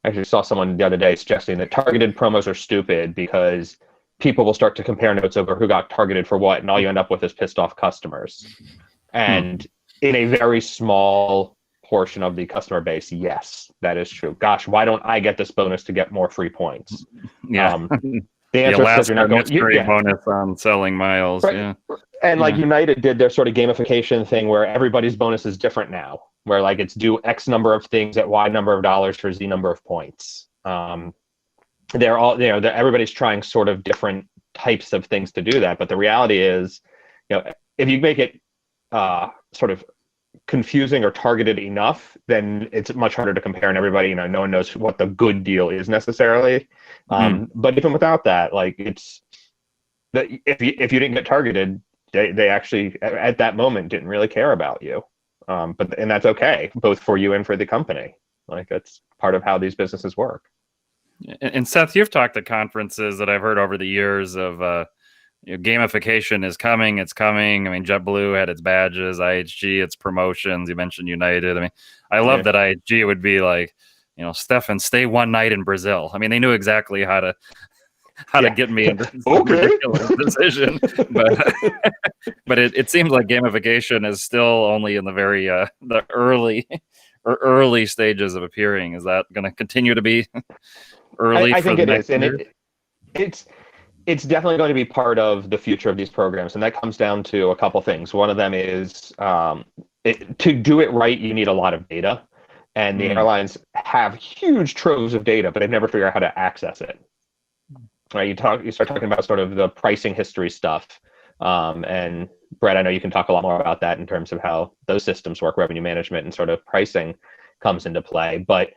I actually saw someone the other day suggesting that targeted promos are stupid because people will start to compare notes over who got targeted for what, and all you end up with is pissed off customers. And in a very small portion of the customer base, yes, that is true. Gosh, why don't I get this bonus to get more free points? Yeah. The answer is because you're not going. Bonus on selling miles. Right. Yeah. And like United did their sort of gamification thing where everybody's bonus is different now, where like it's do X number of things at Y number of dollars for Z number of points. They're all, everybody's trying sort of different types of things to do that. But the reality is, if you make it sort of confusing or targeted enough, then it's much harder to compare, and everybody, no one knows what the good deal is necessarily. But even without that, like it's that if you didn't get targeted, they actually at that moment didn't really care about you. And that's okay, both for you and for the company. Like that's part of how these businesses work. And Seth, you've talked at conferences that I've heard over the years of gamification is coming. It's coming. I mean, JetBlue had its badges, IHG, its promotions. You mentioned United. I mean, I love that IHG would be like, Stefan, stay one night in Brazil. I mean, they knew exactly how to get me into this ridiculous decision. But it seems like gamification is still only in the very the early stages of appearing. Is that going to continue to be early? I think it is, and it's definitely going to be part of the future of these programs, and that comes down to a couple things. One of them is to do it right, you need a lot of data, and the airlines have huge troves of data, but they've never figured out how to access it. Right? You start talking about sort of the pricing history stuff, and Brett, I know you can talk a lot more about that in terms of how those systems work, revenue management and sort of pricing comes into play, but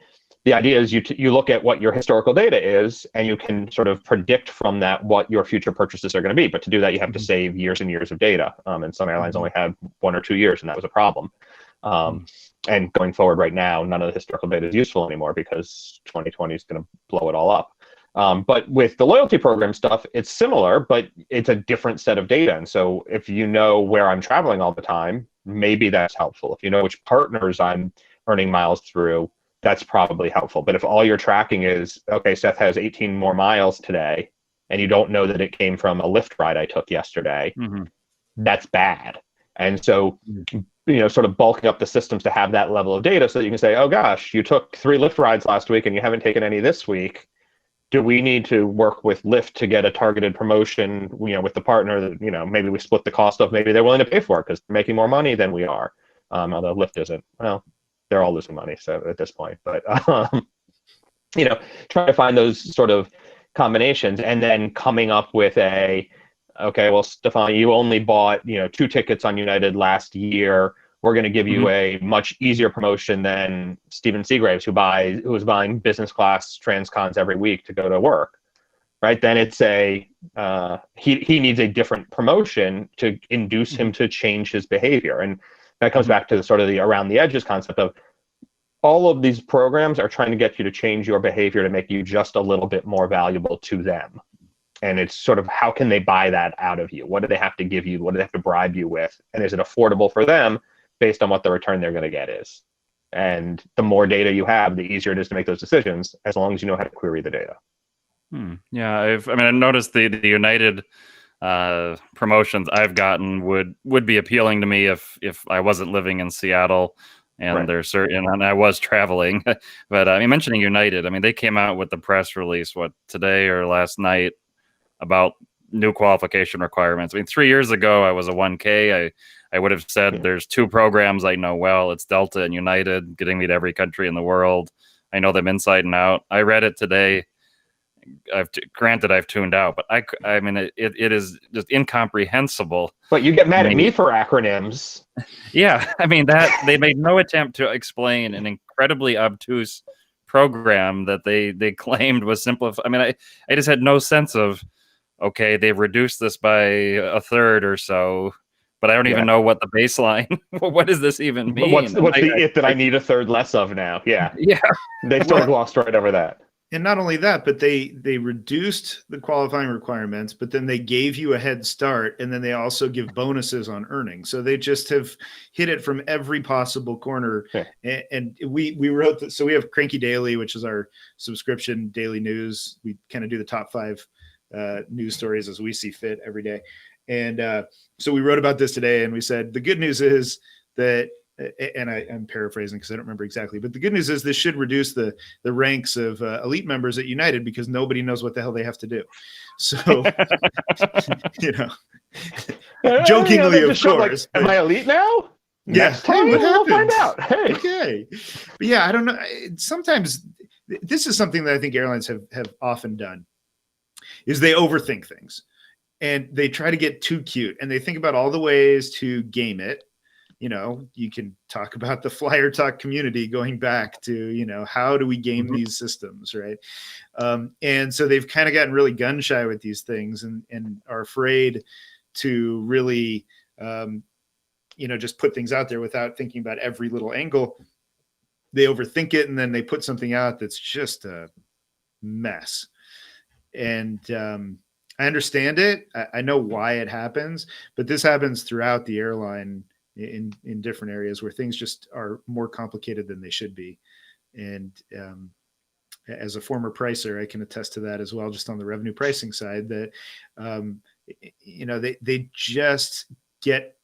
the idea is you look at what your historical data is, and you can sort of predict from that what your future purchases are going to be. But to do that, you have to save years and years of data. And some airlines only had 1 or 2 years, and that was a problem. And going forward right now, none of the historical data is useful anymore because 2020 is going to blow it all up. But with the loyalty program stuff, it's similar, but it's a different set of data. And so if you know where I'm traveling all the time, maybe that's helpful. If you know which partners I'm earning miles through, that's probably helpful. But if all you're tracking is, okay, Seth has 18 more miles today, and you don't know that it came from a Lyft ride I took yesterday, that's bad. And so, sort of bulking up the systems to have that level of data so that you can say, oh gosh, you took 3 Lyft rides last week and you haven't taken any this week. Do we need to work with Lyft to get a targeted promotion, with the partner that, maybe we split the cost of, maybe they're willing to pay for it because they're making more money than we are. Although Lyft isn't. Well, they're all losing money at this point, but trying to find those sort of combinations, and then coming up with okay, well, Stefan, you only bought 2 tickets on United last year. We're going to give you a much easier promotion than Steven Seagraves, who was buying business class transcons every week to go to work. Right? Then it's he needs a different promotion to induce him to change his behavior. And that comes back to the sort of the around the edges concept of all of these programs are trying to get you to change your behavior to make you just a little bit more valuable to them. And it's sort of, how can they buy that out of you? What do they have to give you? What do they have to bribe you with? And is it affordable for them based on what the return they're going to get is? And the more data you have, the easier it is to make those decisions, as long as you know how to query the data. Yeah, I noticed the United promotions I've gotten would be appealing to me if I wasn't living in Seattle, and there's certain, and I was traveling. But mentioning United, they came out with the press release today or last night about new qualification requirements. 3 years ago I was a 1K. I would have said there's 2 programs I know well. It's Delta and United, getting me to every country in the world. I know them inside and out. I read it today, granted I've tuned out, but I mean it is just incomprehensible. But you get mad at me for acronyms. Yeah, I mean that they made no attempt to explain an incredibly obtuse program that they claimed was simplified. I mean, I just had no sense of, okay, they've reduced this by a third or so, but I don't even know what the baseline. What does this even mean? What's the it that I need a third less of now? Yeah, yeah. They sort of glossed right over that. And not only that, but they reduced the qualifying requirements, but then they gave you a head start, and then they also give bonuses on earnings. So they just have hit it from every possible corner. Yeah. And we wrote that. So we have Cranky Daily, which is our subscription daily news. We kind of do the top 5 news stories as we see fit every day. And so we wrote about this today, and we said the good news is that, and I'm paraphrasing because I don't remember exactly, but the good news is this should reduce the ranks of elite members at United, because nobody knows what the hell they have to do. So, jokingly, of course. Like, am I elite now? Yeah. Next time we'll find out. Hey. Okay. But yeah, I don't know. Sometimes this is something that I think airlines have often done, is they overthink things, and they try to get too cute, and they think about all the ways to game it. You can talk about the Flier Talk community going back to, how do we game these systems, right? And so they've kind of gotten really gun shy with these things, and are afraid to really, just put things out there without thinking about every little angle. They overthink it, and then they put something out that's just a mess. And I understand it. I know why it happens, but this happens throughout the airline in different areas where things just are more complicated than they should be. And as a former pricer, I can attest to that as well, just on the revenue pricing side, that they just get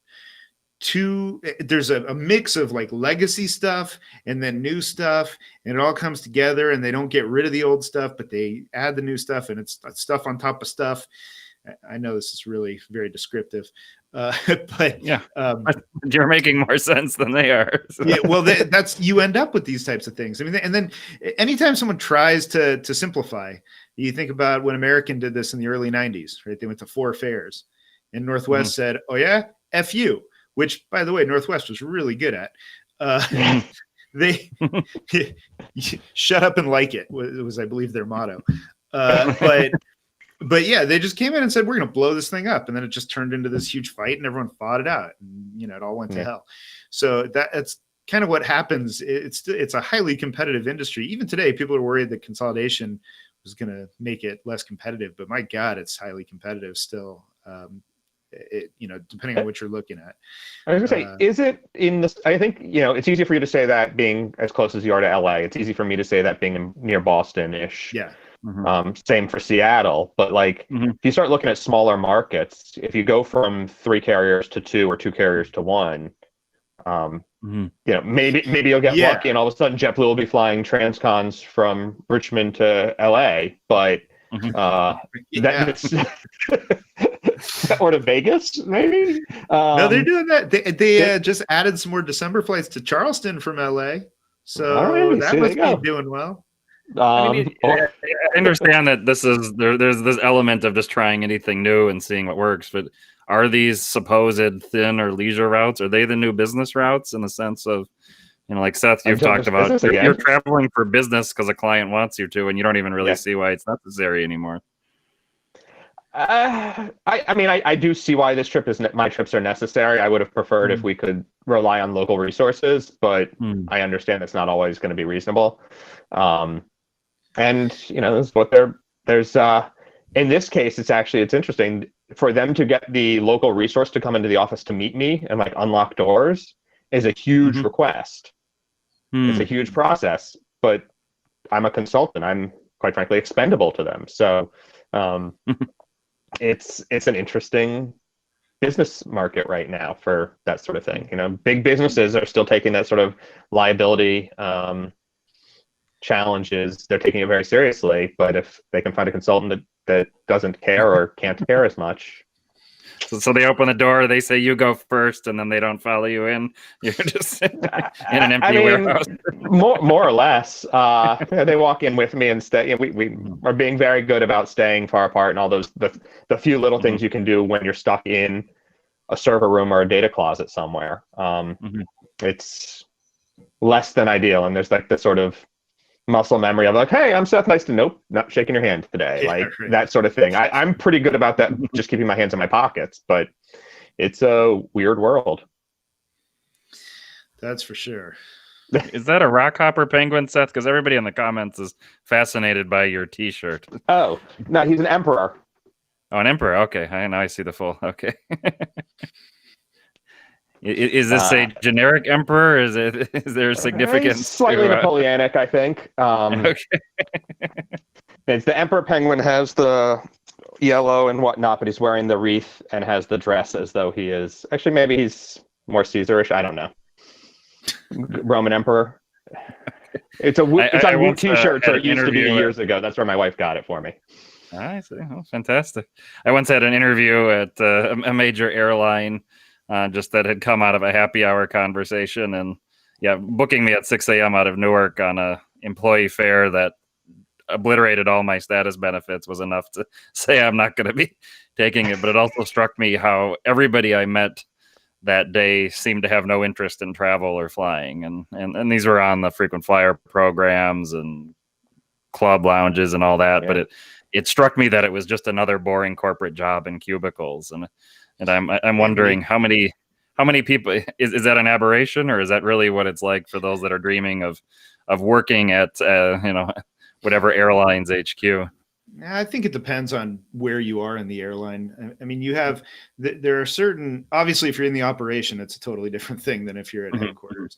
there's a mix of like legacy stuff and then new stuff, and it all comes together, and they don't get rid of the old stuff, but they add the new stuff, and it's stuff on top of stuff. I know this is really very descriptive, but yeah, you're making more sense than they are. So. Yeah, well, that's you end up with these types of things. I mean, and then anytime someone tries to simplify, you think about when American did this in the early 90s, right? They went to 4 fares, and Northwest said, "Oh yeah, F you," which, by the way, Northwest was really good at. They shut up and like it was, I believe, their motto. But yeah, they just came in and said, we're going to blow this thing up. And then it just turned into this huge fight, and everyone fought it out, and, it all went to hell. So that's kind of what happens. It's a highly competitive industry. Even today, people are worried that consolidation was going to make it less competitive, but my God, it's highly competitive still. Depending on what you're looking at. I was going to say, is it in this? I think, it's easy for you to say that being as close as you are to LA. It's easy for me to say that being near Boston-ish. Yeah. Same for Seattle, but if you start looking at smaller markets, if you go from 3 carriers to 2 or 2 carriers to 1, maybe you'll get lucky, and all of a sudden JetBlue will be flying transcons from Richmond to LA, but that's or to Vegas, maybe. No, they're doing that. They just added some more December flights to Charleston from LA, so that must be doing well. I understand that there's this element of just trying anything new and seeing what works, but are these supposed thin or leisure routes, are they the new business routes in the sense of, like Seth, you've talked about, you're traveling for business because a client wants you to, and you don't even really see why it's necessary anymore? I do see why my trips are necessary. I would have preferred if we could rely on local resources, but I understand it's not always going to be reasonable. And that's what there's in this case, it's interesting for them to get the local resource to come into the office to meet me and unlock doors is a huge request. It's a huge process, but I'm a consultant. I'm quite frankly expendable to them. So it's an interesting business market right now for that sort of thing. Big businesses are still taking that sort of liability challenges. They're taking it very seriously, but if they can find a consultant that doesn't care or can't care as much. So they open the door, they say you go first, and then they don't follow you in. You're just in an empty warehouse. more or less. They walk in with me and stay. We are being very good about staying far apart and all those the few little things you can do when you're stuck in a server room or a data closet somewhere. It's less than ideal, and there's like the sort of muscle memory of like, hey, I'm Seth, nice to nope, not shaking your hand today, like that sort of thing. I'm pretty good about that, just keeping my hands in my pockets, but it's a weird world. That's for sure. Is that a rockhopper penguin, Seth? Because everybody in the comments is fascinated by your T-shirt. Oh no, he's an emperor. Oh, an emperor. Okay, now I see the full. Okay. Is this a generic emperor? Is there significance? Slightly Napoleonic, I think. Okay. It's the emperor penguin has the yellow and whatnot, but he's wearing the wreath and has the dress as though he is. Actually, maybe he's more Caesarish. I don't know. Roman emperor. It's a new T-shirt. It used to be years ago. That's where my wife got it for me. I see. Oh, fantastic. I once had an interview at a major airline. Just that had come out of a happy hour conversation, and booking me at 6 a.m. out of Newark on a employee fare that obliterated all my status benefits was enough to say I'm not going to be taking it. But it also struck me how everybody I met that day seemed to have no interest in travel or flying, and these were on the frequent flyer programs and club lounges and all that. But it struck me that it was just another boring corporate job in cubicles, and I'm wondering how many people is that an aberration, or is that really what it's like for those that are dreaming of working at whatever airlines HQ? I think it depends on where you are in the airline. I mean, there are certain, obviously, if you're in the operation, it's a totally different thing than if you're at headquarters.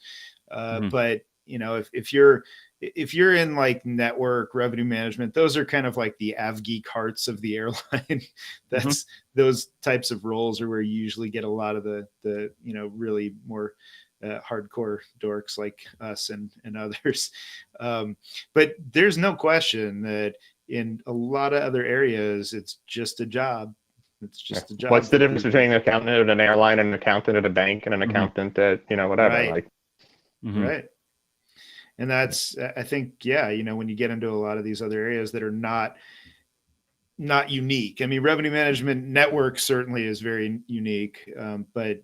But if you're in like network revenue management, those are kind of like the AvGeek hearts of the airline. That's those types of roles are where you usually get a lot of the really more hardcore dorks like us and others. But there's no question that in a lot of other areas, it's just a job. It's just a job. What's the difference between an accountant at an airline and an accountant at a bank and an accountant at whatever? Right. Right. And that's, I think, when you get into a lot of these other areas that are not unique. I mean, revenue management network certainly is very unique, but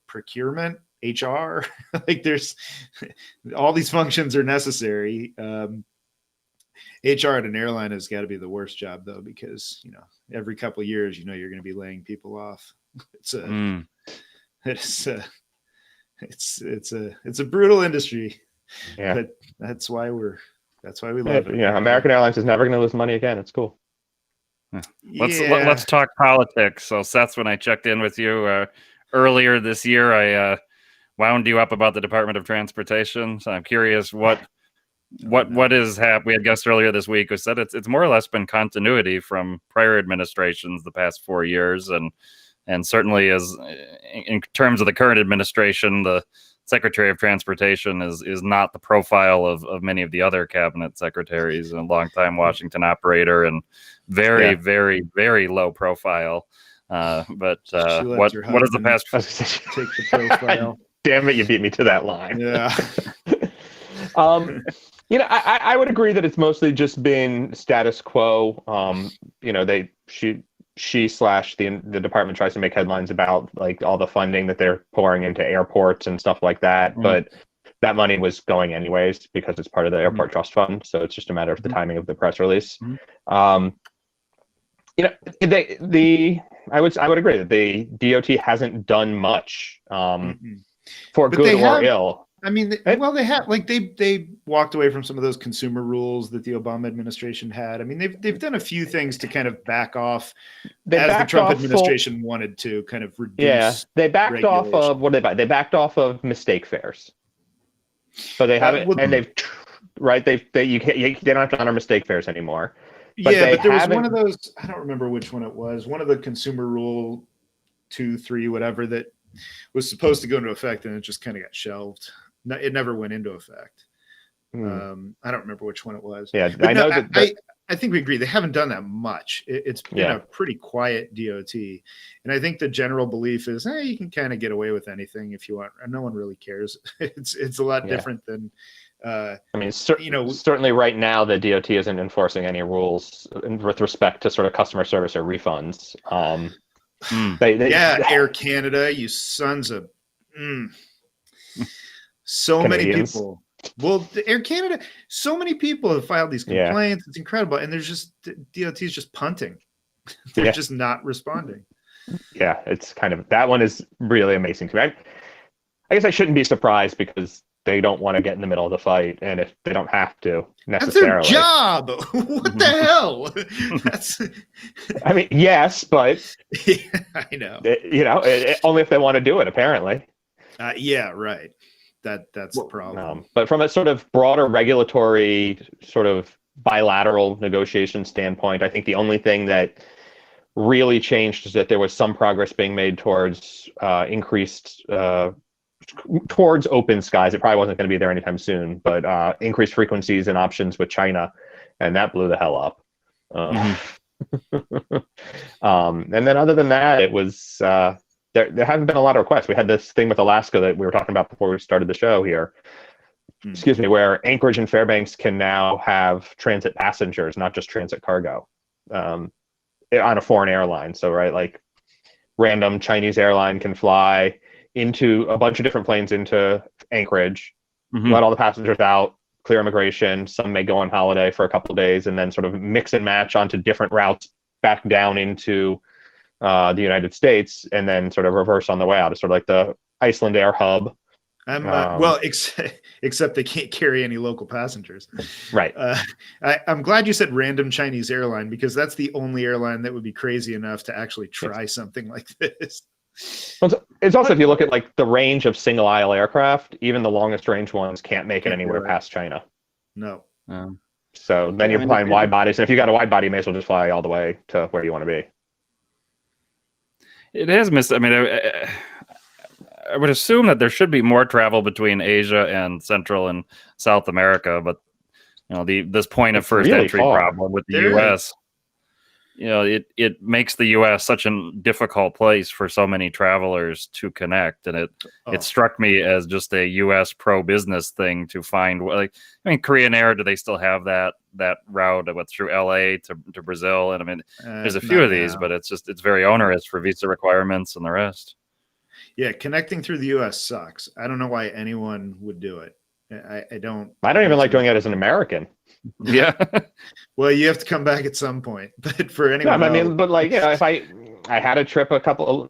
procurement, HR, like there's all these functions are necessary. HR at an airline has got to be the worst job though, because every couple of years, you're going to be laying people off. It's a brutal industry. Yeah, but that's why we love it. Yeah, American Airlines is never going to lose money again. It's cool. Let's talk politics. So, Seth, when I checked in with you earlier this year, I wound you up about the Department of Transportation. So I'm curious what is happening. We had guests earlier this week who said it's more or less been continuity from prior administrations the past 4 years, and certainly as in terms of the current administration, the Secretary of Transportation is not the profile of many of the other cabinet secretaries, a longtime Washington operator and very, very, very low profile. But what is the past? Take the profile. Damn it, you beat me to that line. Yeah. I would agree that it's mostly just been status quo. The department tries to make headlines about like all the funding that they're pouring into airports and stuff like that, but that money was going anyways because it's part of the airport trust fund. So it's just a matter of the timing of the press release. I would agree that the DOT hasn't done much for good or ill. I mean, they have they walked away from some of those consumer rules that the Obama administration had. I mean, they've done a few things to kind of back off as the Trump administration wanted to kind of reduce. Yeah, they backed off of what did they buy? They backed off of mistake fares. So they haven't, and they've they don't have to honor mistake fares anymore. But there was one of those. I don't remember which one it was. One of the consumer rule 2, 3, whatever that was supposed to go into effect, and it just kind of got shelved. It never went into effect. I don't remember which one it was. Yeah, but I know that I think we agree they haven't done that much. It's been a pretty quiet DOT, and I think the general belief is, hey, you can kind of get away with anything if you want, and no one really cares. It's a lot different than. I mean, certainly right now the DOT isn't enforcing any rules with respect to sort of customer service or refunds. Air Canada, you sons of. So Canadians. many people. Well, the Air Canada, so many people have filed these complaints. It's incredible. And there's just, DOT's just punting. They're just not responding. Yeah, it's kind of, that one is really amazing to me. I guess I shouldn't be surprised because they don't want to get in the middle of the fight. And if they don't have to necessarily. That's their job. What the hell? That's. I mean, yes, but. I know. Only if they want to do it, apparently. Yeah, right. That's the problem. But from a sort of broader regulatory sort of bilateral negotiation standpoint, I think the only thing that really changed is that there was some progress being made towards towards open skies. It probably wasn't going to be there anytime soon, but increased frequencies and options with China, and that blew the hell up. And then other than that, it was there haven't been a lot of requests. We had this thing with Alaska that we were talking about before we started the show here. Excuse me, where Anchorage and Fairbanks can now have transit passengers, not just transit cargo, on a foreign airline. So, right, like random Chinese airline can fly into a bunch of different planes into Anchorage, let all the passengers out, clear immigration. Some may go on holiday for a couple of days, and then sort of mix and match onto different routes back down into the United States, and then sort of reverse on the way out. It's sort of like the Iceland Air hub. Except they can't carry any local passengers. Right. I'm glad you said random Chinese airline, because that's the only airline that would be crazy enough to actually try something like this. It's also, if you look at like the range of single aisle aircraft, even the longest range ones can't make it anywhere past China. No. So then you're flying wide bodies, and if you got a wide body, you may as well just fly all the way to where you want to be. It has missed. I mean, I would assume that there should be more travel between Asia and Central and South America, but this point of first entry problem with the U.S. It makes the U.S. such a difficult place for so many travelers to connect, and it struck me as just a U.S. pro-business thing to find. Korean Air, do they still have that route that went through L.A. to Brazil? And I mean, there's a few of these, but it's very onerous for visa requirements and the rest. Yeah, connecting through the U.S. sucks. I don't know why anyone would do it. I don't even like doing it as an American. Yeah. Well, you have to come back at some point. But for anyone if I had a trip a couple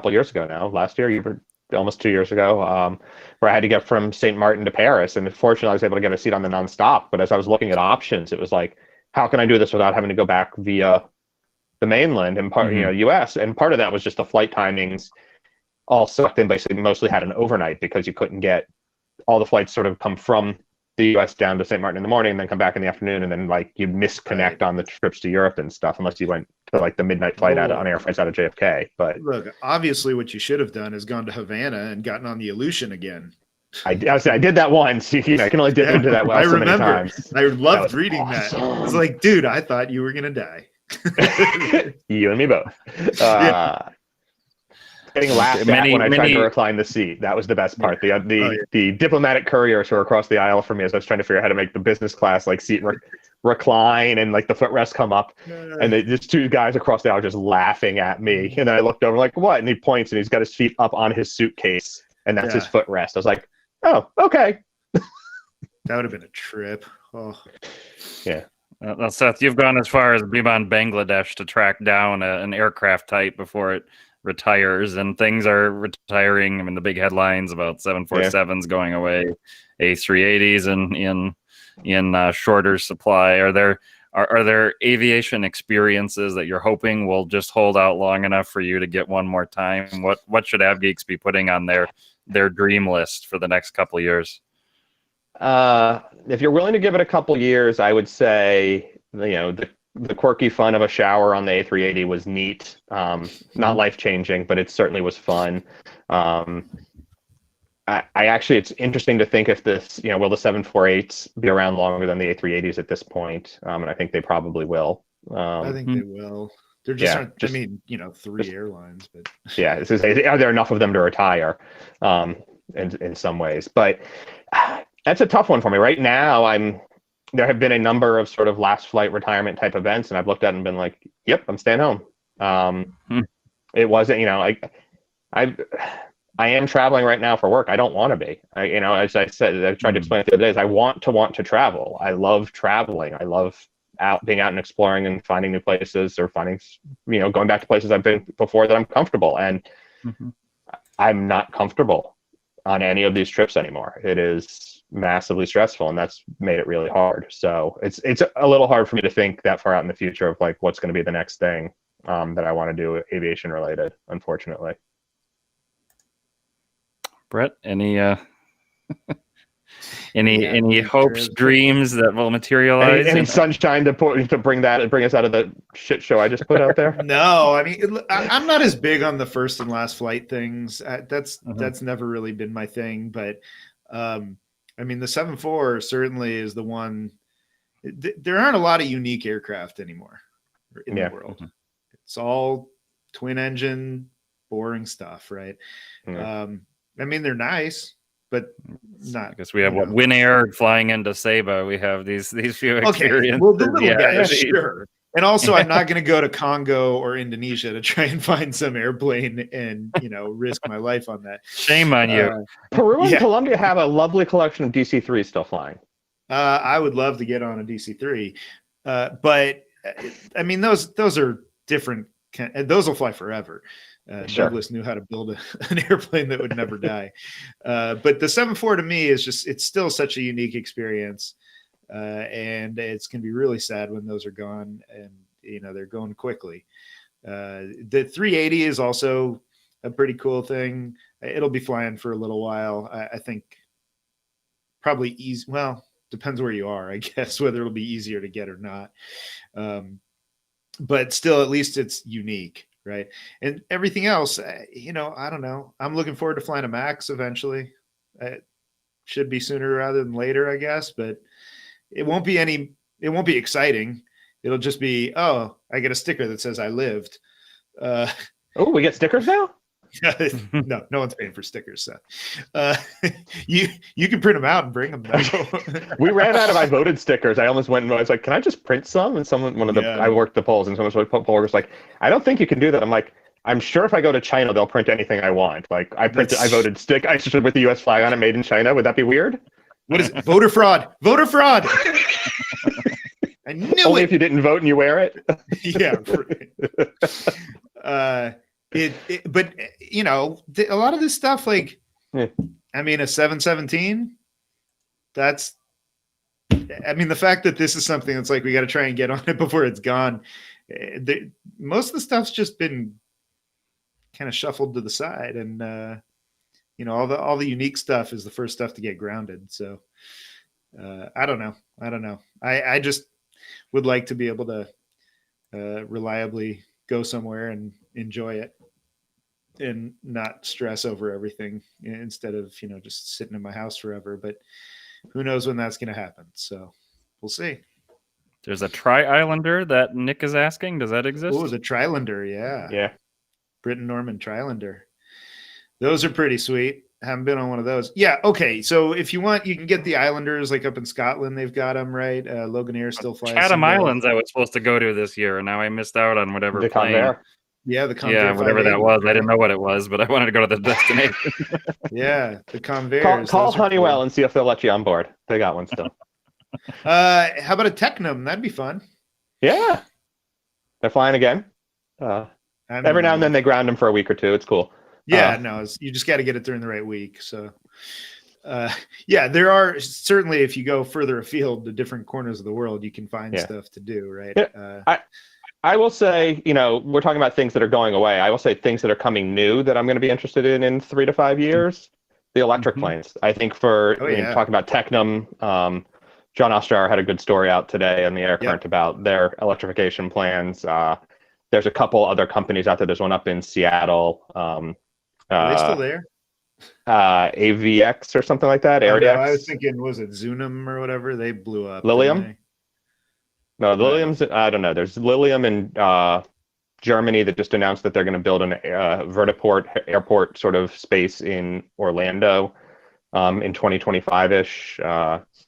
years ago now, last year, almost 2 years ago, where I had to get from St. Martin to Paris, and fortunately I was able to get a seat on the nonstop. But as I was looking at options, it was like, how can I do this without having to go back via the mainland and U.S. And part of that was just the flight timings all sucked in. Basically, mostly had an overnight because you couldn't get all the flights sort of come from the U.S. down to St. Martin in the morning, and then come back in the afternoon, and then like you'd misconnect on the trips to Europe and stuff, unless you went to like the midnight flight on air flights out of JFK. But look, obviously, what you should have done is gone to Havana and gotten on the Aleutian again. I did that once. I can only dip into that well I so remember. many times. I loved reading that. I was like, dude, I thought you were gonna die. You and me both. Getting laughed at when I tried to recline the seat. That was the best part. The diplomatic couriers who were across the aisle from me as I was trying to figure out how to make the business class seat recline and like the footrest come up. And just two guys across the aisle just laughing at me. And then I looked over like, what? And he points and he's got his feet up on his suitcase. And that's his footrest. I was like, oh, okay. That would have been a trip. Oh, yeah. Well, Seth, you've gone as far as Biman, Bangladesh to track down an aircraft type before it retires, and things are retiring. I mean, the big headlines about 747s going away, A380s in shorter supply. Are there aviation experiences that you're hoping will just hold out long enough for you to get one more time? What should AvGeeks be putting on their dream list for the next couple of years? If you're willing to give it a couple years, I would say the quirky fun of a shower on the A380 was neat. Not life-changing, but it certainly was fun. I actually, it's interesting to think if this, will the 747s be around longer than the A380s at this point? And I think they probably will. I think they will. There just aren't. I mean, 3 airlines, but yeah, are there enough of them to retire? In some ways, but that's a tough one for me right now. There have been a number of sort of last flight retirement type events, and I've looked at it and been like, "Yep, I'm staying home." It wasn't, I am traveling right now for work. I don't want to be. As I said, I tried to explain it the other days. I want to travel. I love traveling. I love being out and exploring and finding new places, or finding, going back to places I've been before that I'm comfortable. And I'm not comfortable on any of these trips anymore. It is massively stressful, and that's made it really hard. So it's a little hard for me to think that far out in the future of like what's going to be the next thing that I want to do aviation related, unfortunately. Brett, any hopes, dreams that will materialize? Any sunshine to bring us out of the shit show I just put out there? No, I mean, I'm not as big on the first and last flight things. That's never really been my thing. But I mean, the 747 certainly is the one. There aren't a lot of unique aircraft anymore in the world. It's all twin engine, boring stuff, right? I mean, they're nice, but not. Because we have Win Air flying into Saba. We have these few experiences. Well, the little guys, sure. And also, I'm not going to go to Congo or Indonesia to try and find some airplane and risk my life on that. Shame on you. Peru and Colombia have a lovely collection of DC-3s still flying. I would love to get on a DC-3, but I mean, those are different. Those will fly forever. Sure. Douglas knew how to build an airplane that would never die. But the 747 to me is it's still such a unique experience. And it's going to be really sad when those are gone, and, they're going quickly. The 380 is also a pretty cool thing. It'll be flying for a little while. I think probably easy. Well, depends where you are, I guess, whether it'll be easier to get or not. But still, at least it's unique. Right. And everything else, I don't know. I'm looking forward to flying a Max eventually. It should be sooner rather than later, I guess, but it won't be exciting. It'll just be, I get a sticker that says I lived. We get stickers now? No one's paying for stickers, Seth. You can print them out and bring them back. We ran out of I voted stickers. I almost went and I was like, can I just print some? And I worked the polls, and someone was like, I don't think you can do that. I'm like, I'm sure if I go to China, they'll print anything I want. Like I voted stick. I should with the U.S. flag on it, made in China. Would that be weird? What is it? Voter fraud. Voter fraud. I knew Only it. if you didn't vote and you wear it. Yeah. But a lot of this stuff, like, I mean, a 717, the fact that this is something that's like, we got to try and get on it before it's gone. Most of the stuff's just been kind of shuffled to the side, and, all the unique stuff is the first stuff to get grounded. So I don't know. I just would like to be able to reliably go somewhere and enjoy it and not stress over everything instead of, just sitting in my house forever. But who knows when that's going to happen. So we'll see. There's a Tri-Islander that Nick is asking. Does that exist? Oh, the Trilander. Yeah. Yeah. Britain Norman Trilander. Those are pretty sweet. Haven't been on one of those. Yeah. Okay. So if you want, you can get the Islanders, like up in Scotland. They've got them, right? Loganair still flies. Chatham Islands I was supposed to go to this year, and now I missed out on whatever plane. Yeah, the Convair. Yeah, whatever that was. I didn't know what it was, but I wanted to go to the destination. Yeah, the Convair. Call Honeywell cool. And see if they'll let you on board. They got one still. How about a Technum? That'd be fun. Yeah. They're flying again. Every now and then they ground them for a week or two. It's cool. Yeah, you just got to get it during the right week. So, there are certainly, if you go further afield to different corners of the world, you can find stuff to do, right? Yeah. I will say, we're talking about things that are going away. I will say things that are coming new that I'm going to be interested in 3 to 5 years. The electric planes. I think talking about Technum, John Ostrar had a good story out today on the Air Current about their electrification plans. There's a couple other companies out there. There's one up in Seattle. Are they still there? AVX or something like that. Oh, no, I AirX. was thinking, was it Zunum or whatever? They blew up. Lilium. No, don't know. Lilium's. I don't know. There's Lilium in Germany that just announced that they're going to build an vertiport airport sort of space in Orlando in 2025-ish.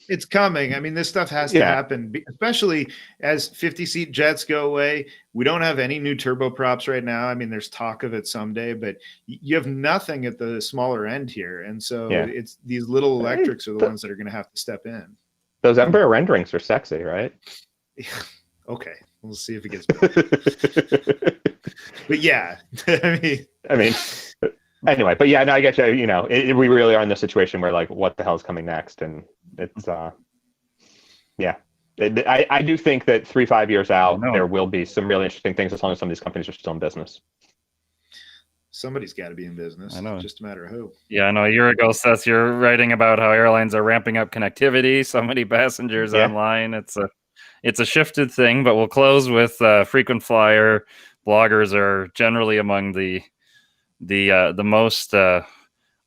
It's coming. I mean, this stuff has to happen, especially as 50-seat jets go away. We don't have any new turboprops right now. I mean, there's talk of it someday, but you have nothing at the smaller end here. And so it's these little electrics are the ones that are going to have to step in. Those Embraer renderings are sexy, right? Okay, we'll see if it gets better. But yeah, I mean, anyway, but yeah, no, I get you. You know, we really are in this situation where like, what the hell is coming next? And it's, yeah, I do think that 3-5 years out, there will be some really interesting things as long as some of these companies are still in business. Somebody's got to be in business. I know. Just a matter of who. Yeah, I know. A year ago, Seth, you're writing about how airlines are ramping up connectivity, so many passengers online. It's a shifted thing, but we'll close with frequent flyer bloggers are generally among the most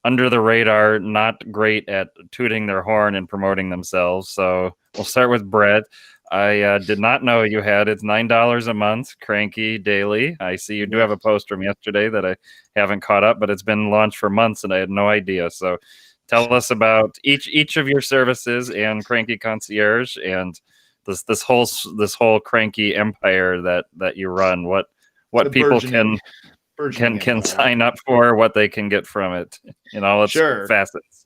under the radar, not great at tooting their horn and promoting themselves. So we'll start with Brett. I did not know you had it's $9 a month, Cranky Daily. I see you do have a post from yesterday that I haven't caught up, but it's been launched for months and I had no idea. So tell us about each of your services and Cranky Concierge and this whole Cranky empire that you run. What people can sign up for, what they can get from it in all its facets.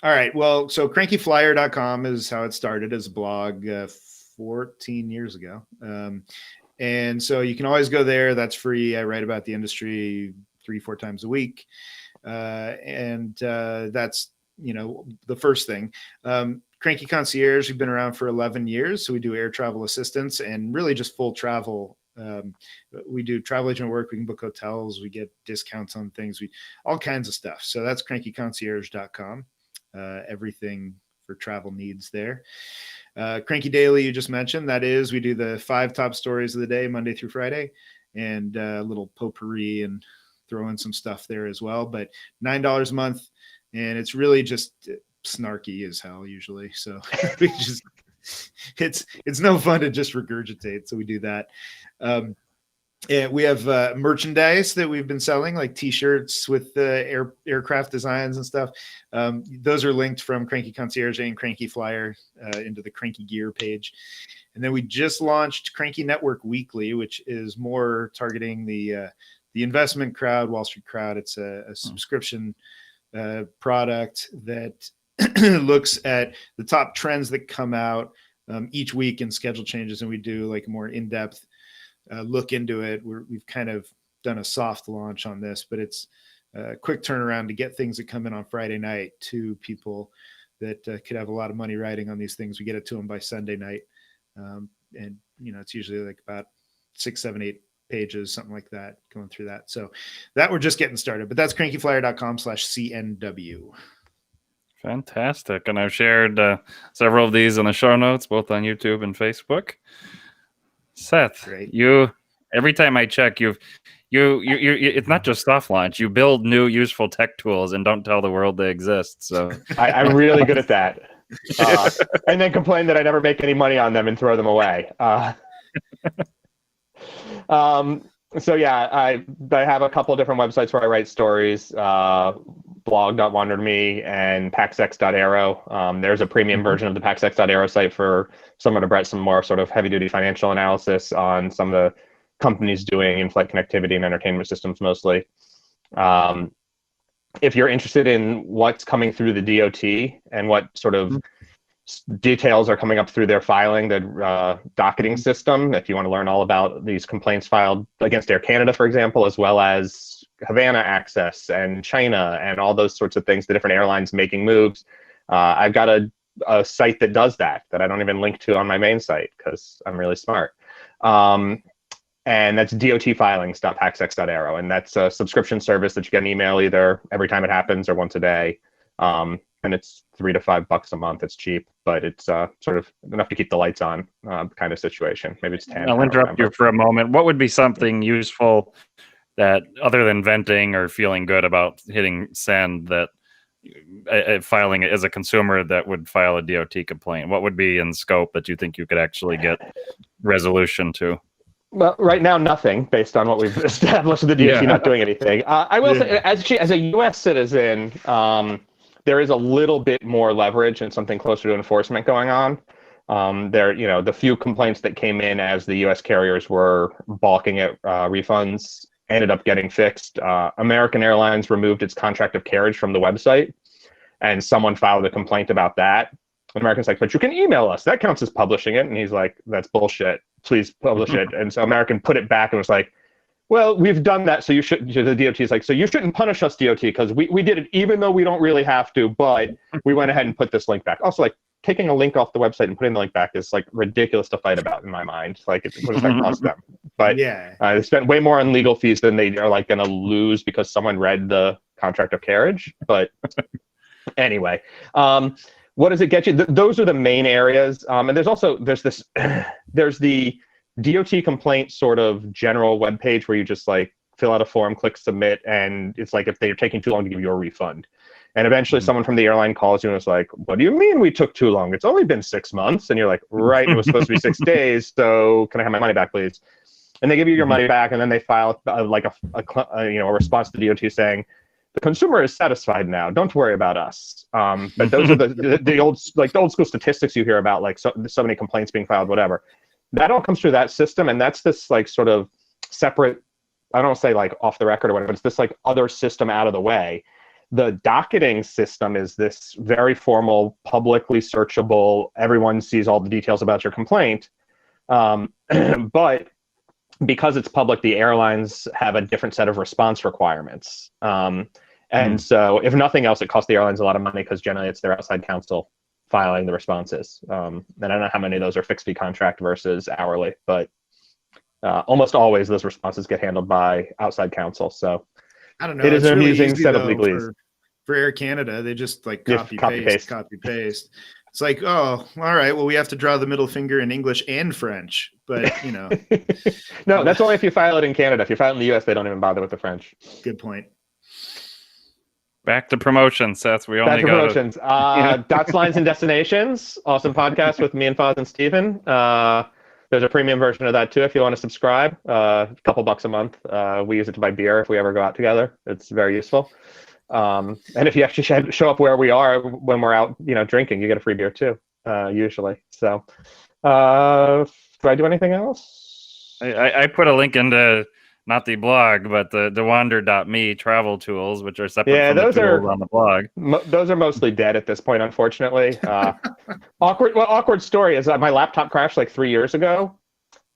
All right. Well, so crankyflier.com is how it started as a blog 14 years ago. And so you can always go there. That's free. I write about the industry 3-4 times a week. And that's, the first thing. Cranky Concierge, we've been around for 11 years. So we do air travel assistance and really just full travel. We do travel agent work. We can book hotels. We get discounts on things. All kinds of stuff. So that's crankyconcierge.com. Everything for travel needs there. Cranky Daily, you just mentioned, that is, we do the 5 top stories of the day, Monday through Friday, and a little potpourri and throw in some stuff there as well. But $9 a month, and it's really just snarky as hell usually. So we just it's no fun to just regurgitate. So we do that. And we have merchandise that we've been selling, like T-shirts with aircraft designs and stuff. Those are linked from Cranky Concierge and Cranky Flyer into the Cranky Gear page. And then we just launched Cranky Network Weekly, which is more targeting the investment crowd, Wall Street crowd. It's a subscription product that looks at the top trends that come out each week and schedule changes. And we do like a more in-depth look into it. We've kind of done a soft launch on this, but it's a quick turnaround to get things that come in on Friday night to people that could have a lot of money riding on these things. We get it to them by Sunday night. And, it's usually like about 6, 7, 8 pages, something like that, going through that. So that we're just getting started, but that's crankyflyer.com/CNW. Fantastic. And I've shared several of these in the show notes, both on YouTube and Facebook. Seth, great. Every time I check, you it's not just soft launch. You build new useful tech tools and don't tell the world they exist. So I'm really good at that. And then complain that I never make any money on them and throw them away. So yeah, I have a couple of different websites where I write stories, blog.wanderme and paxx.aero. There's a premium version of the paxx.aero site for someone to write some more sort of heavy duty financial analysis on some of the companies doing in-flight connectivity and entertainment systems mostly. If you're interested in what's coming through the DOT and what sort of details are coming up through their filing, the docketing system, if you want to learn all about these complaints filed against Air Canada, for example, as well as Havana access and China and all those sorts of things, the different airlines making moves. I've got a site that does that I don't even link to on my main site because I'm really smart. And that's dotfilings.paxx.aero. And that's a subscription service that you get an email either every time it happens or once a day. And it's $3 to $5 a month. It's cheap, but it's sort of enough to keep the lights on kind of situation. Maybe it's 10. I'll interrupt you for a moment. What would be something useful that other than venting or feeling good about hitting send, that filing it as a consumer that would file a DOT complaint? What would be in scope that you think you could actually get resolution to? Well, right now, nothing, based on what we've established with the DOT not doing anything. I will say, as a U.S. citizen, there is a little bit more leverage and something closer to enforcement going on. The few complaints that came in as the U.S. carriers were balking at refunds ended up getting fixed. American Airlines removed its contract of carriage from the website, and someone filed a complaint about that. And American's like, but you can email us. That counts as publishing it. And he's like, that's bullshit. Please publish it. And so American put it back and was like, well, we've done that, so you shouldn't. The DOT is like, so you shouldn't punish us, DOT, because we did it even though we don't really have to, but we went ahead and put this link back. Also, like, taking a link off the website and putting the link back is like ridiculous to fight about in my mind. Like, what does that cost them? But they spent way more on legal fees than they are like going to lose because someone read the contract of carriage. But anyway, what does it get you? Those are the main areas. And there's the DOT complaint sort of general webpage where you just like fill out a form, click submit, and it's like if they're taking too long to give you a refund. And eventually someone from the airline calls you and is like, what do you mean we took too long? It's only been 6 months. And you're like, right, it was supposed to be 6 days. So can I have my money back, please? And they give you your money back, and then they file a response to the DOT saying, the consumer is satisfied now. Don't worry about us. But those are the old school statistics you hear about, like so many complaints being filed, whatever. That all comes through that system, and that's this like sort of separate. I don't say like off the record or whatever. But it's this like other system out of the way. The docketing system is this very formal, publicly searchable. Everyone sees all the details about your complaint, but because it's public, the airlines have a different set of response requirements. And so if nothing else, it costs the airlines a lot of money because generally it's their outside counsel filing the responses. And I don't know how many of those are fixed fee contract versus hourly, but almost always those responses get handled by outside counsel. So I don't know. It is an really amusing easy, set of though, legalese. For Air Canada, they just like copy paste. paste. It's like, oh, all right, well, we have to draw the middle finger in English and French, but No, that's only if you file it in Canada. If you file it in the US, they don't even bother with the French. Good point. Back to promotions, Seth. We only got promotions. Dots, Lines, and Destinations. Awesome podcast with me and Foz and Steven. There's a premium version of that too if you want to subscribe. A couple bucks a month. We use it to buy beer if we ever go out together. It's very useful. And if you actually show up where we are when we're out, drinking, you get a free beer too, usually. So, do I do anything else? I put a link into not the blog, but the wander.me travel tools, which are separate from the tools on the blog. Those are mostly dead at this point, unfortunately. Awkward story is that my laptop crashed like 3 years ago,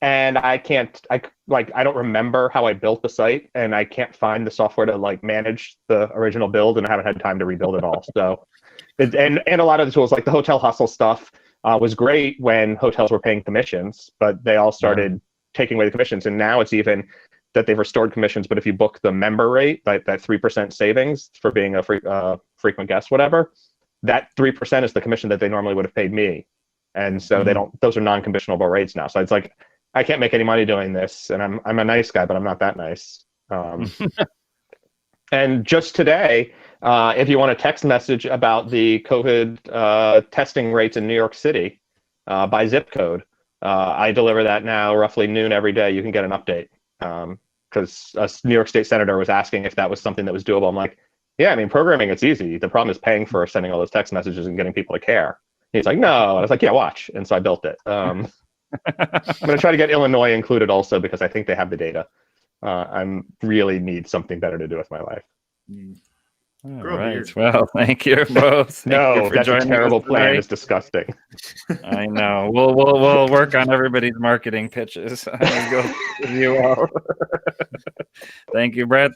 and I don't remember how I built the site, and I can't find the software to like manage the original build, and I haven't had time to rebuild it all. So, and a lot of the tools, like the Hotel Hustle stuff, was great when hotels were paying commissions, but they all started taking away the commissions, and now it's even that they've restored commissions. But if you book the member rate, like that 3% savings for being a frequent guest, whatever, that 3% is the commission that they normally would have paid me, and so they don't. Those are non-commissionable rates now. So it's like, I can't make any money doing this, and I'm a nice guy, but I'm not that nice. And just today, if you want a text message about the COVID testing rates in New York City by zip code, I deliver that now roughly noon every day. You can get an update because a New York State senator was asking if that was something that was doable. I'm like, yeah, I mean, programming, it's easy. The problem is paying for sending all those text messages and getting people to care. He's like, no. And I was like, yeah, watch. And so I built it. I'm going to try to get Illinois included also because I think they have the data. I really need something better to do with my life. All right. Well, thank you both. That's a terrible plan. It's disgusting. I know. We'll work on everybody's marketing pitches. Go with you all. Thank you, Brett.